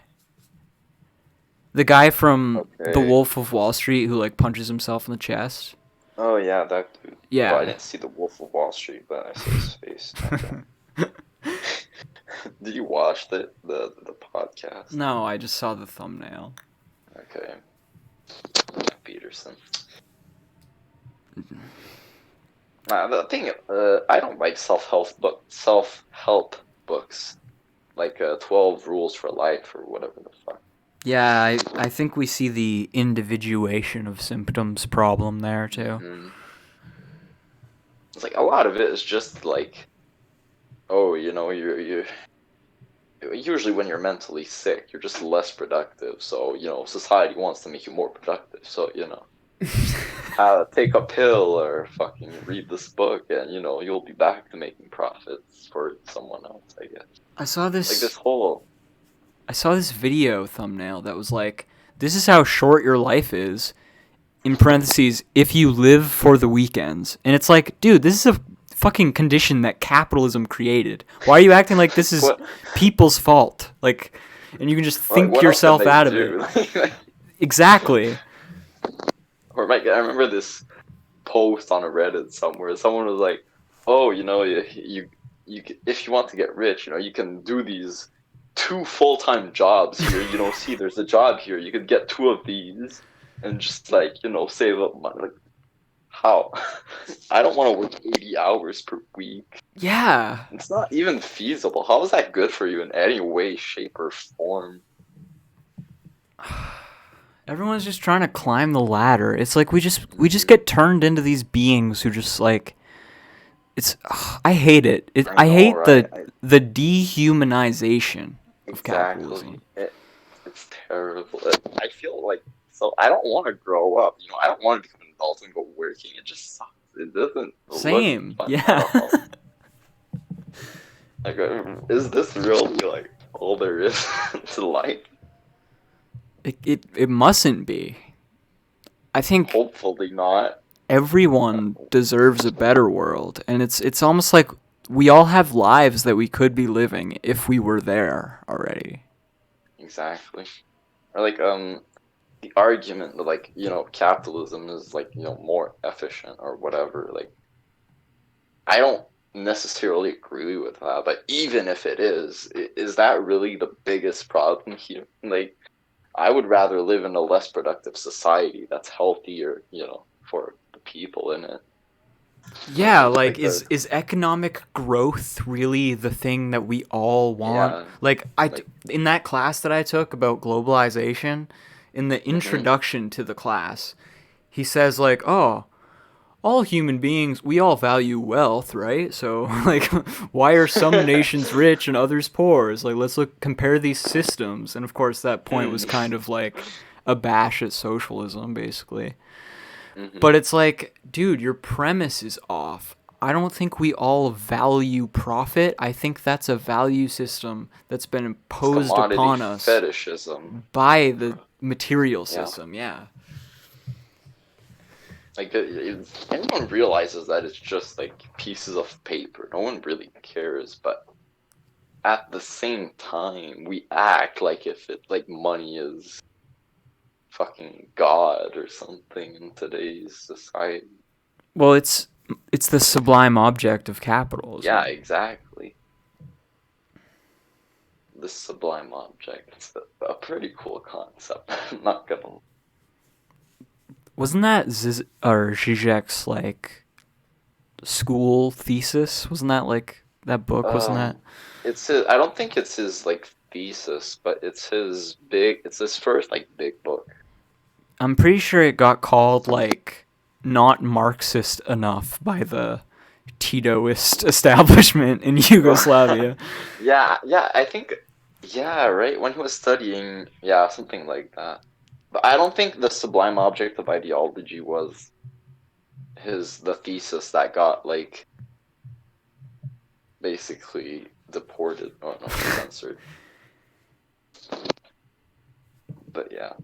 The guy from The Okay. Wolf of Wall Street who like punches himself in the chest. Oh yeah, that dude. Well, I Yeah. didn't see the Wolf of Wall Street, but I saw his face. Okay. Did you watch the podcast? No, I just saw the thumbnail. Okay. Peterson. The thing, I don't like self help books, like 12 Rules for Life or whatever the fuck. Yeah, I think we see the individuation of symptoms problem there too. Hmm. It's like a lot of it is just like, oh, you're usually when you're mentally sick, you're just less productive. So, society wants to make you more productive. So, take a pill or fucking read this book, and you'll be back to making profits for someone else, I guess. I saw Like this this whole I saw this video thumbnail that was like, this is how short your life is, in parentheses, if you live for the weekends. And it's like, dude, this is a fucking condition that capitalism created. Why are you acting like this is what people's fault? Like, and you can just think what else can yourself they out of it. do? Exactly. Or like I remember this post on a Reddit somewhere. Someone was like, "Oh, if you want to get rich, you can do these two full-time jobs here. See, there's a job here. You could get two of these and just like save up money." Like, how? I don't want to work 80 hours per week. Yeah. It's not even feasible. How is that good for you in any way, shape, or form? Everyone's just trying to climb the ladder. It's like we just get turned into these beings who just like it's I hate it. I I know, hate right? the dehumanization of Exactly. capitalism. It's terrible. I feel like so I don't want to grow up. I don't want to become an adult and go working. It just sucks. It doesn't look Same. fun at Yeah. all. Like, is this really like all there is to life? it mustn't be. I think Hopefully not. everyone deserves a better world, and it's almost like we all have lives that we could be living if we were there already. Exactly. Or like the argument that like capitalism is like more efficient or whatever. Like I don't necessarily agree with that, but even if it is that really the biggest problem here? Like, I would rather live in a less productive society that's healthier, for the people in it. Yeah, like Like the is economic growth really the thing that we all want? yeah, Like like in that class that I took about globalization, in the hmm introduction to the class, he says like, "Oh, all human beings, we all value wealth, right? So, like, why are some nations rich and others poor? It's like, let's compare these systems." And of course, that point was kind mm, of like a bash at socialism, basically. hmm But it's like, dude, your premise is off. I don't think we all value profit. I think that's a value system that's been it's imposed commodity upon us fetishism. by the material Yeah, system. Yeah. like anyone realizes that it's just like pieces of paper. No one really cares, but at the same time, we act like if it like money is fucking God or something in today's society. Well, it's the sublime object of Yeah, capitalism. exactly. This sublime object. It's a pretty cool concept. I'm not gonna. Wasn't that Zizek's like school thesis? Wasn't that like that book? Wasn't that? Um, it's his. I don't think it's his like thesis, but it's his big. It's his first like big book. I'm pretty sure it got called like not Marxist enough by the Titoist establishment in Yugoslavia. Yeah, yeah. I think. Yeah, right. When he was studying, yeah, something like that. But I don't think the sublime object of ideology was the thesis that got like basically deported or no censored. But yeah.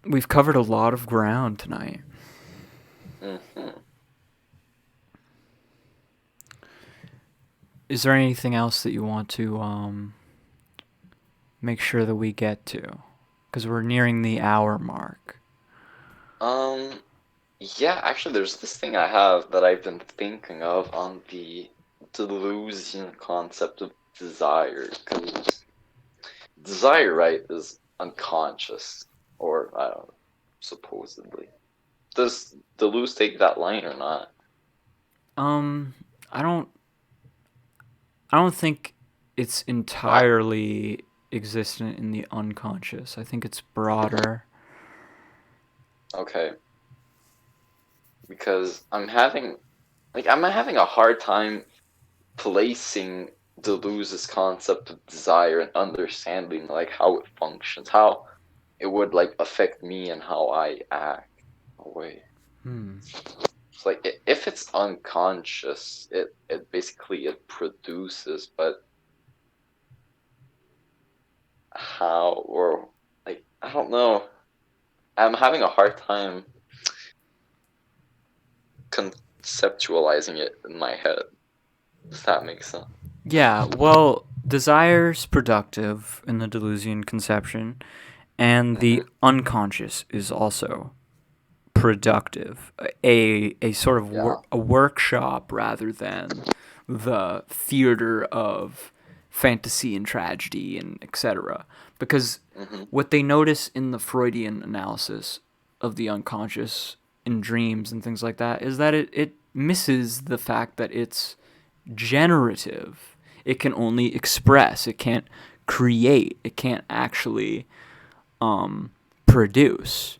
We've covered a lot of ground tonight. Hmm. Is there anything else that you want to make sure that we get to? Because we're nearing the hour mark. Um. Yeah, actually, there's this thing I have that I've been thinking of on the Deleuzian concept of desire. Because desire, right, is unconscious, or I don't know, supposedly. Does Deleuze take that line or not? Um, I don't. I don't think it's I, entirely existent in the unconscious. I think it's broader. okay, because I'm having a hard time placing Deleuze's concept of desire and understanding like how it functions, how it would like affect me and how I act. Oh, wait. Hmm. It's like if it's unconscious, it basically it produces, but how or like I don't know. I'm having a hard time conceptualizing it in my head. Does that make sense? Yeah, well, desire's productive in the Deleuzian conception, and the Hmm. unconscious is also productive. A sort of Yeah. a workshop rather than the theater of fantasy and tragedy and etc. Because Hmm. what they notice in the Freudian analysis of the unconscious in dreams and things like that is that it misses the fact that it's generative. It can only express. It can't create. It can't actually produce.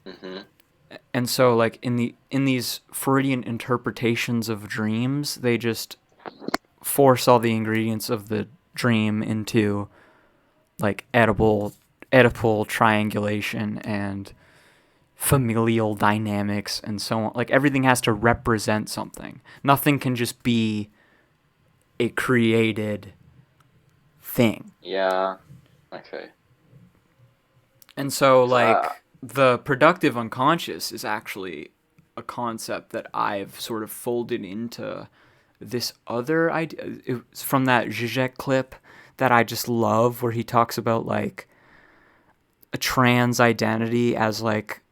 Hmm. And so, like in these Freudian interpretations of dreams, they just force all the ingredients of the dream into like Oedipal triangulation and familial dynamics and so on. Like everything has to represent something. Nothing can just be a created thing. Yeah. Okay. And so, 'Cause like, the productive unconscious is actually a concept that I've sort of folded into this other idea. It's from that Zizek clip that I just love, where he talks about, like, a trans identity as, like,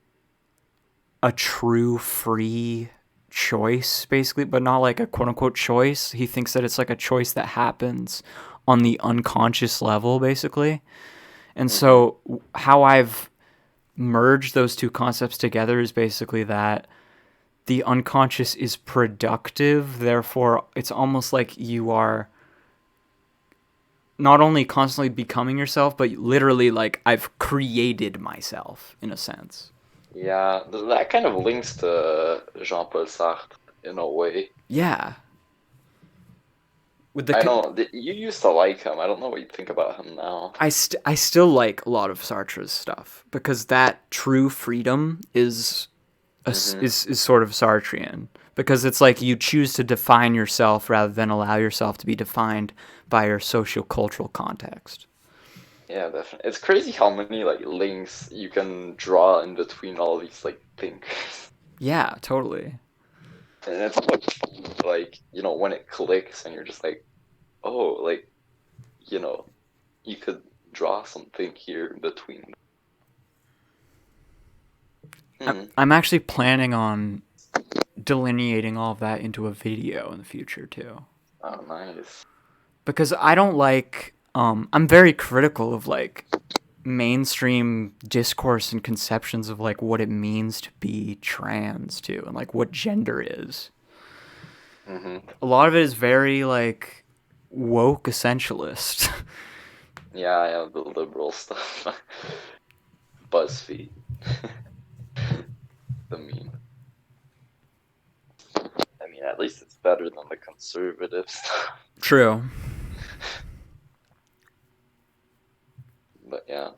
a true free choice, basically, but not like a quote unquote choice. He thinks that it's like a choice that happens on the unconscious level, basically. And hmm. so, how I've merge those two concepts together is basically that the unconscious is productive, therefore it's almost like you are not only constantly becoming yourself, but literally like I've created myself in a sense. Yeah, that kind of links to Jean-Paul Sartre in a way. Yeah. With I the know that you used to like him. I don't know what you think about him now. I still like a lot of Sartre's stuff because that true freedom Hmm. is sort of Sartrean because it's like you choose to define yourself rather than allow yourself to be defined by your socio-cultural context. Yeah, definitely. It's crazy how many like links you can draw in between all these like thinkers. Yeah, totally. And it's like, when it clicks and you're just like, oh, like, you know, you could draw something here in between. Hmm. I'm actually planning on delineating all of that into a video in the future too. Oh, nice. Because I don't like I'm very critical of like mainstream discourse and conceptions of like what it means to be trans too and like what gender is. Hmm. A lot of it is very like woke essentialist. Yeah, I have the liberal stuff. BuzzFeed, the meme. I mean, at least it's better than the conservative stuff. True. But yeah,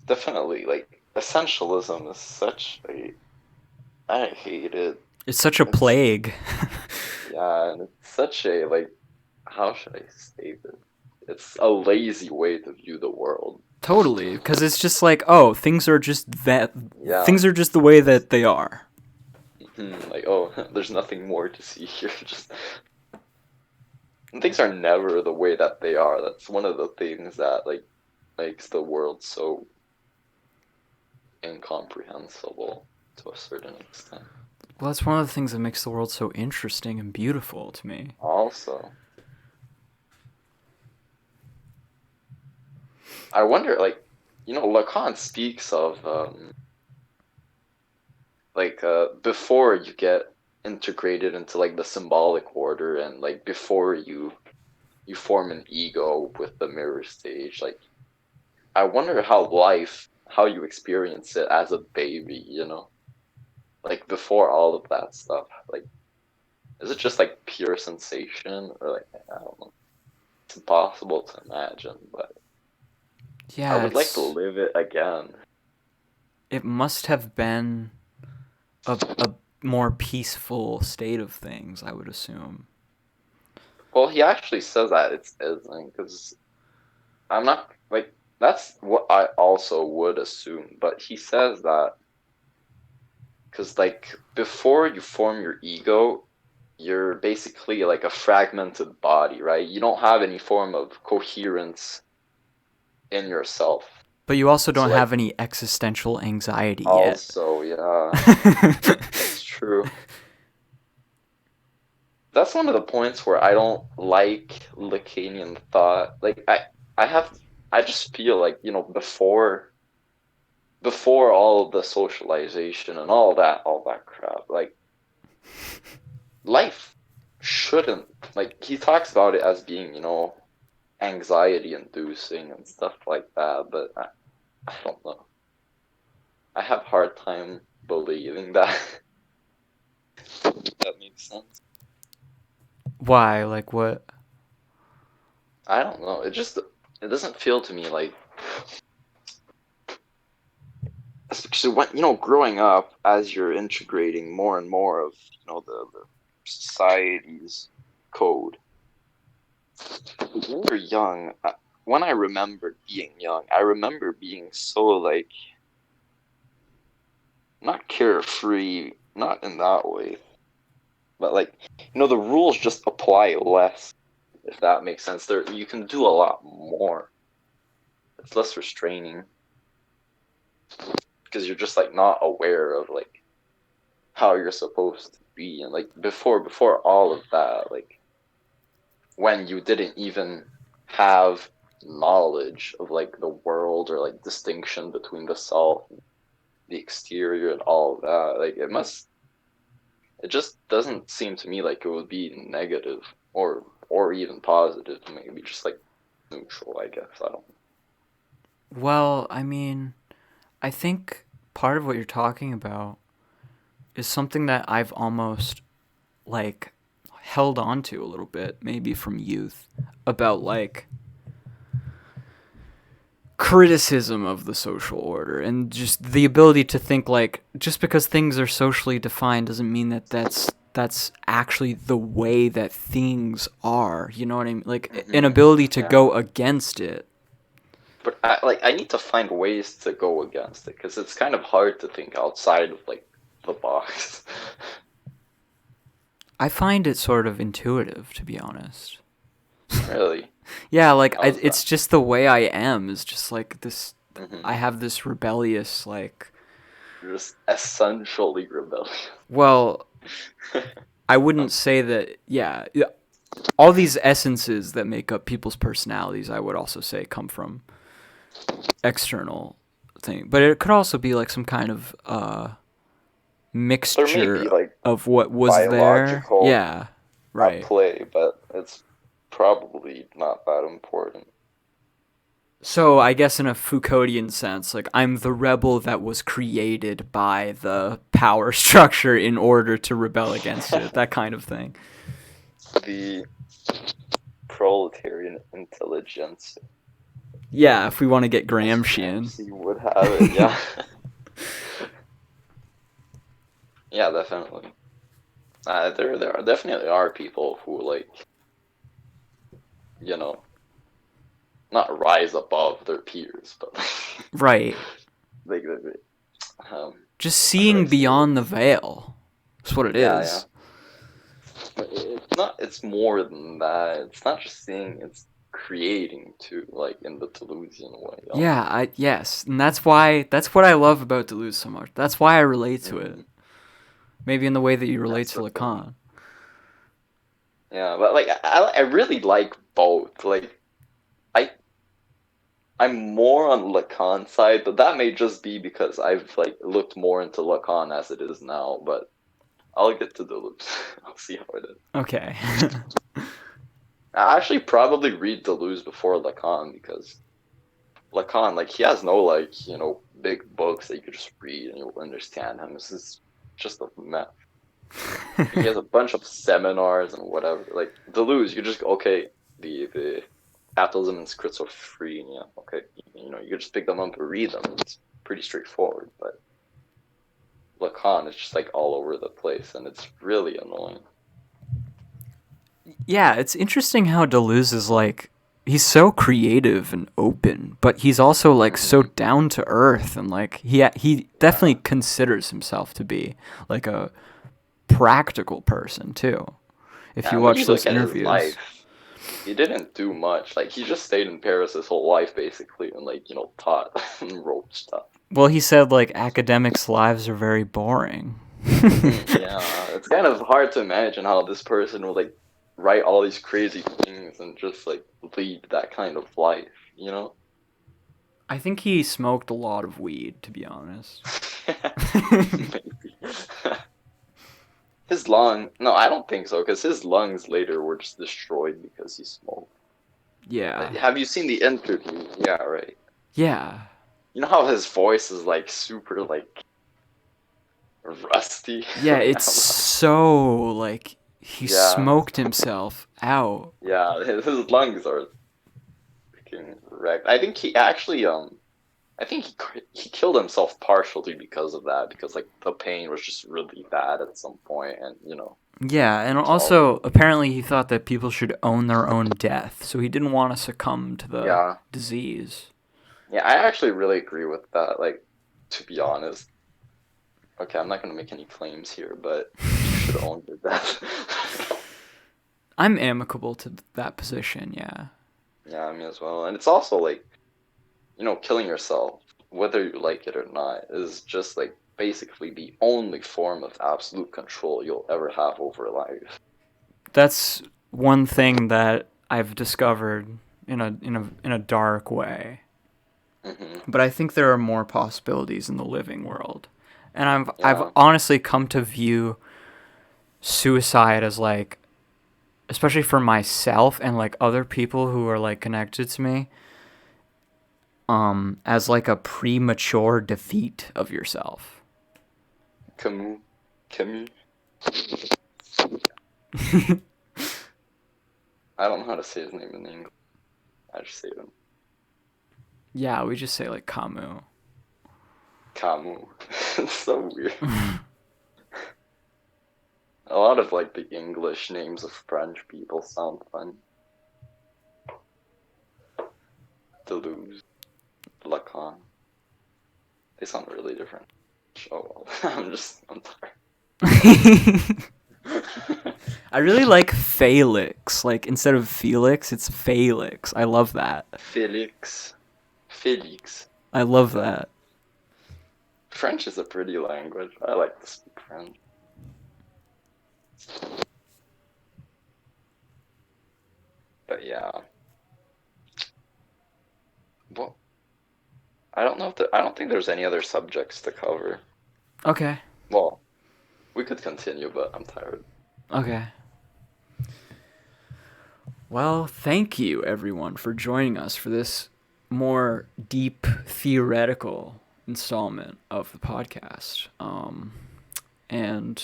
definitely, like, essentialism is such a. I hate it. It's such a It's, plague. yeah, and it's such a, like, how should I state it? It's a lazy way to view the world. Totally, because it's just like, oh, things are just that. Yeah, Things are just the way that they are. like, oh, there's nothing more to see here. Just and things are never the way that they are. That's one of the things that like makes the world so incomprehensible to a certain extent. Well, that's one of the things that makes the world so interesting and beautiful to me. Also, I wonder, like, Lacan speaks of before you get integrated into like the symbolic order and like before you you form an ego with the mirror stage. Like, I wonder how you experience it as a baby, you know? Like, before all of that stuff. Like, is it just like pure sensation? Or like, I don't know. It's impossible to imagine, but I Yeah, would like to live it again. it must have been a more peaceful state of things, I would assume. Well, he actually says that it's isn't, because I'm not, like, that's what I also would assume, but he says that because, like, before you form your ego, you're basically like a fragmented body, right? You don't have any form of coherence in yourself. But you also So, don't like, have any existential anxiety yet. also, yeah, that's true. That's one of the points where I don't like Lacanian thought. Like, I have, I just feel like, before all of the socialization and all that crap, like, life shouldn't, like, he talks about it as being, anxiety inducing and stuff like that, but I don't know. I have a hard time believing that. If that makes sense. Why? Like what? I don't know. It doesn't feel to me like, especially when, growing up, as you're integrating more and more of, the society's code. When you're young, when I remember being young, I remember being so, like, not carefree, not in that way, but, like, the rules just apply less, if that makes sense. You can do a lot more. It's less restraining because you're just, like, not aware of, like, how you're supposed to be, and, like, before all of that, like, when you didn't even have knowledge of, like, the world, or, like, distinction between the self, the exterior, and all of that, like, it just doesn't seem to me like it would be negative, or even positive, maybe just, like, neutral, I guess. I don't know. Well, I mean, I think part of what you're talking about is something that I've almost like held on to a little bit, maybe from youth, about like criticism of the social order and just the ability to think like just because things are socially defined doesn't mean that that's actually the way that things are. You know what I mean? Like an ability to Yeah. go against it. But I need to find ways to go against it, because it's kind of hard to think outside of, like, the box. I find it sort of intuitive, to be honest. Really? Yeah, like How's it's that? just the way I am is just like this. Hmm. I have this rebellious like. You're just essentially rebellious. Well, I wouldn't say that. Yeah, yeah, all these essences that make up people's personalities, I would also say come from external thing, but it could also be like some kind of There may be, mixture like, of what was there. biological Yeah, at right. play, but it's probably not that important. So I guess in a Foucauldian sense, like I'm the rebel that was created by the power structure in order to rebel against it. That kind of thing. The proletarian intelligence, Yeah, if we want to get as Gramscian. Gramsci would have it, yeah. Yeah, definitely. There definitely are people who, like, you know, not rise above their peers, but Right. like, Just how should I seeing say beyond the this? veil. That's what it Yeah, yeah. is. But it's not. It's more than that. It's not just seeing. It's creating too, like, in the Deleuzian way, Yeah, almost. yes, and that's what I love about Deleuze so much. That's why I relate to it. Hmm. Maybe in the way that you relate That's to the thing. Lacan. Yeah, but, like, I really like both. Like, I I'm more on Lacan's side, but that may just be because I've, like, looked more into Lacan as it is now. But I'll get to Deleuze. I'll see how it is. Okay. I actually probably read Deleuze before Lacan because Lacan, like, he has no, like, big books that you could just read and you'll understand him. This is just a mess. He has a bunch of seminars and whatever. Like, Deleuze, you just, okay, the Capitalism and Schizophrenia, okay, you could just pick them up and read them. It's pretty straightforward, but Lacan is just, like, all over the place, and it's really annoying. Yeah, it's interesting how Deleuze is like, he's so creative and open, but he's also like so Hmm. down to earth, and like he definitely Yeah. considers himself to be like a practical person too. If you And when you watch look those at his interviews. life, he didn't do much. Like, he just stayed in Paris his whole life, basically, and, like, taught and wrote stuff. Well, he said like academics' lives are very boring. Yeah, it's kind of hard to imagine how this person would, like, write all these crazy things and just, like, lead that kind of life, you know? I think he smoked a lot of weed, to be honest. Maybe. No, I don't think so, because his lungs later were just destroyed because he smoked. Yeah. Have you seen the interview? Yeah, right. Yeah. You know how his voice is, like, super, like, rusty? Yeah, Like, it's so like he yeah, smoked himself out. yeah, his lungs are freaking wrecked. I think he actually, I think he killed himself partially because of that, because, like, the pain was just really bad at some point, and Yeah, and it's all, also apparently he thought that people should own their own death, so he didn't want to succumb to the yeah, disease. yeah. I actually really agree with that. Like, to be honest, okay, I'm not gonna make any claims here, but you should own your death. I'm amicable to that position, yeah. Yeah, me as well. And it's also like, killing yourself, whether you like it or not, is just, like, basically the only form of absolute control you'll ever have over life. That's one thing that I've discovered in a dark way. Hmm. But I think there are more possibilities in the living world. And I've Yeah. honestly come to view suicide as like, especially for myself and like other people who are like connected to me, as like a premature defeat of yourself. Camus. Camus. I don't know how to say his name in English. I just say it in Yeah, we just say like Camus. Camus. It's so weird. A lot of, like, the English names of French people sound fun. Deleuze, Lacan. They sound really different. Oh well. I'm sorry. I really like Felix. Like instead of Felix, it's Felix. I love that. Felix. Felix. I love So, that. French is a pretty language. I like to speak French. But yeah. Well, I don't think there's any other subjects to cover. Okay. Well, we could continue, but I'm tired. Okay. Well, thank you everyone for joining us for this more deep theoretical installment of the podcast. And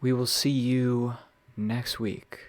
we will see you next week.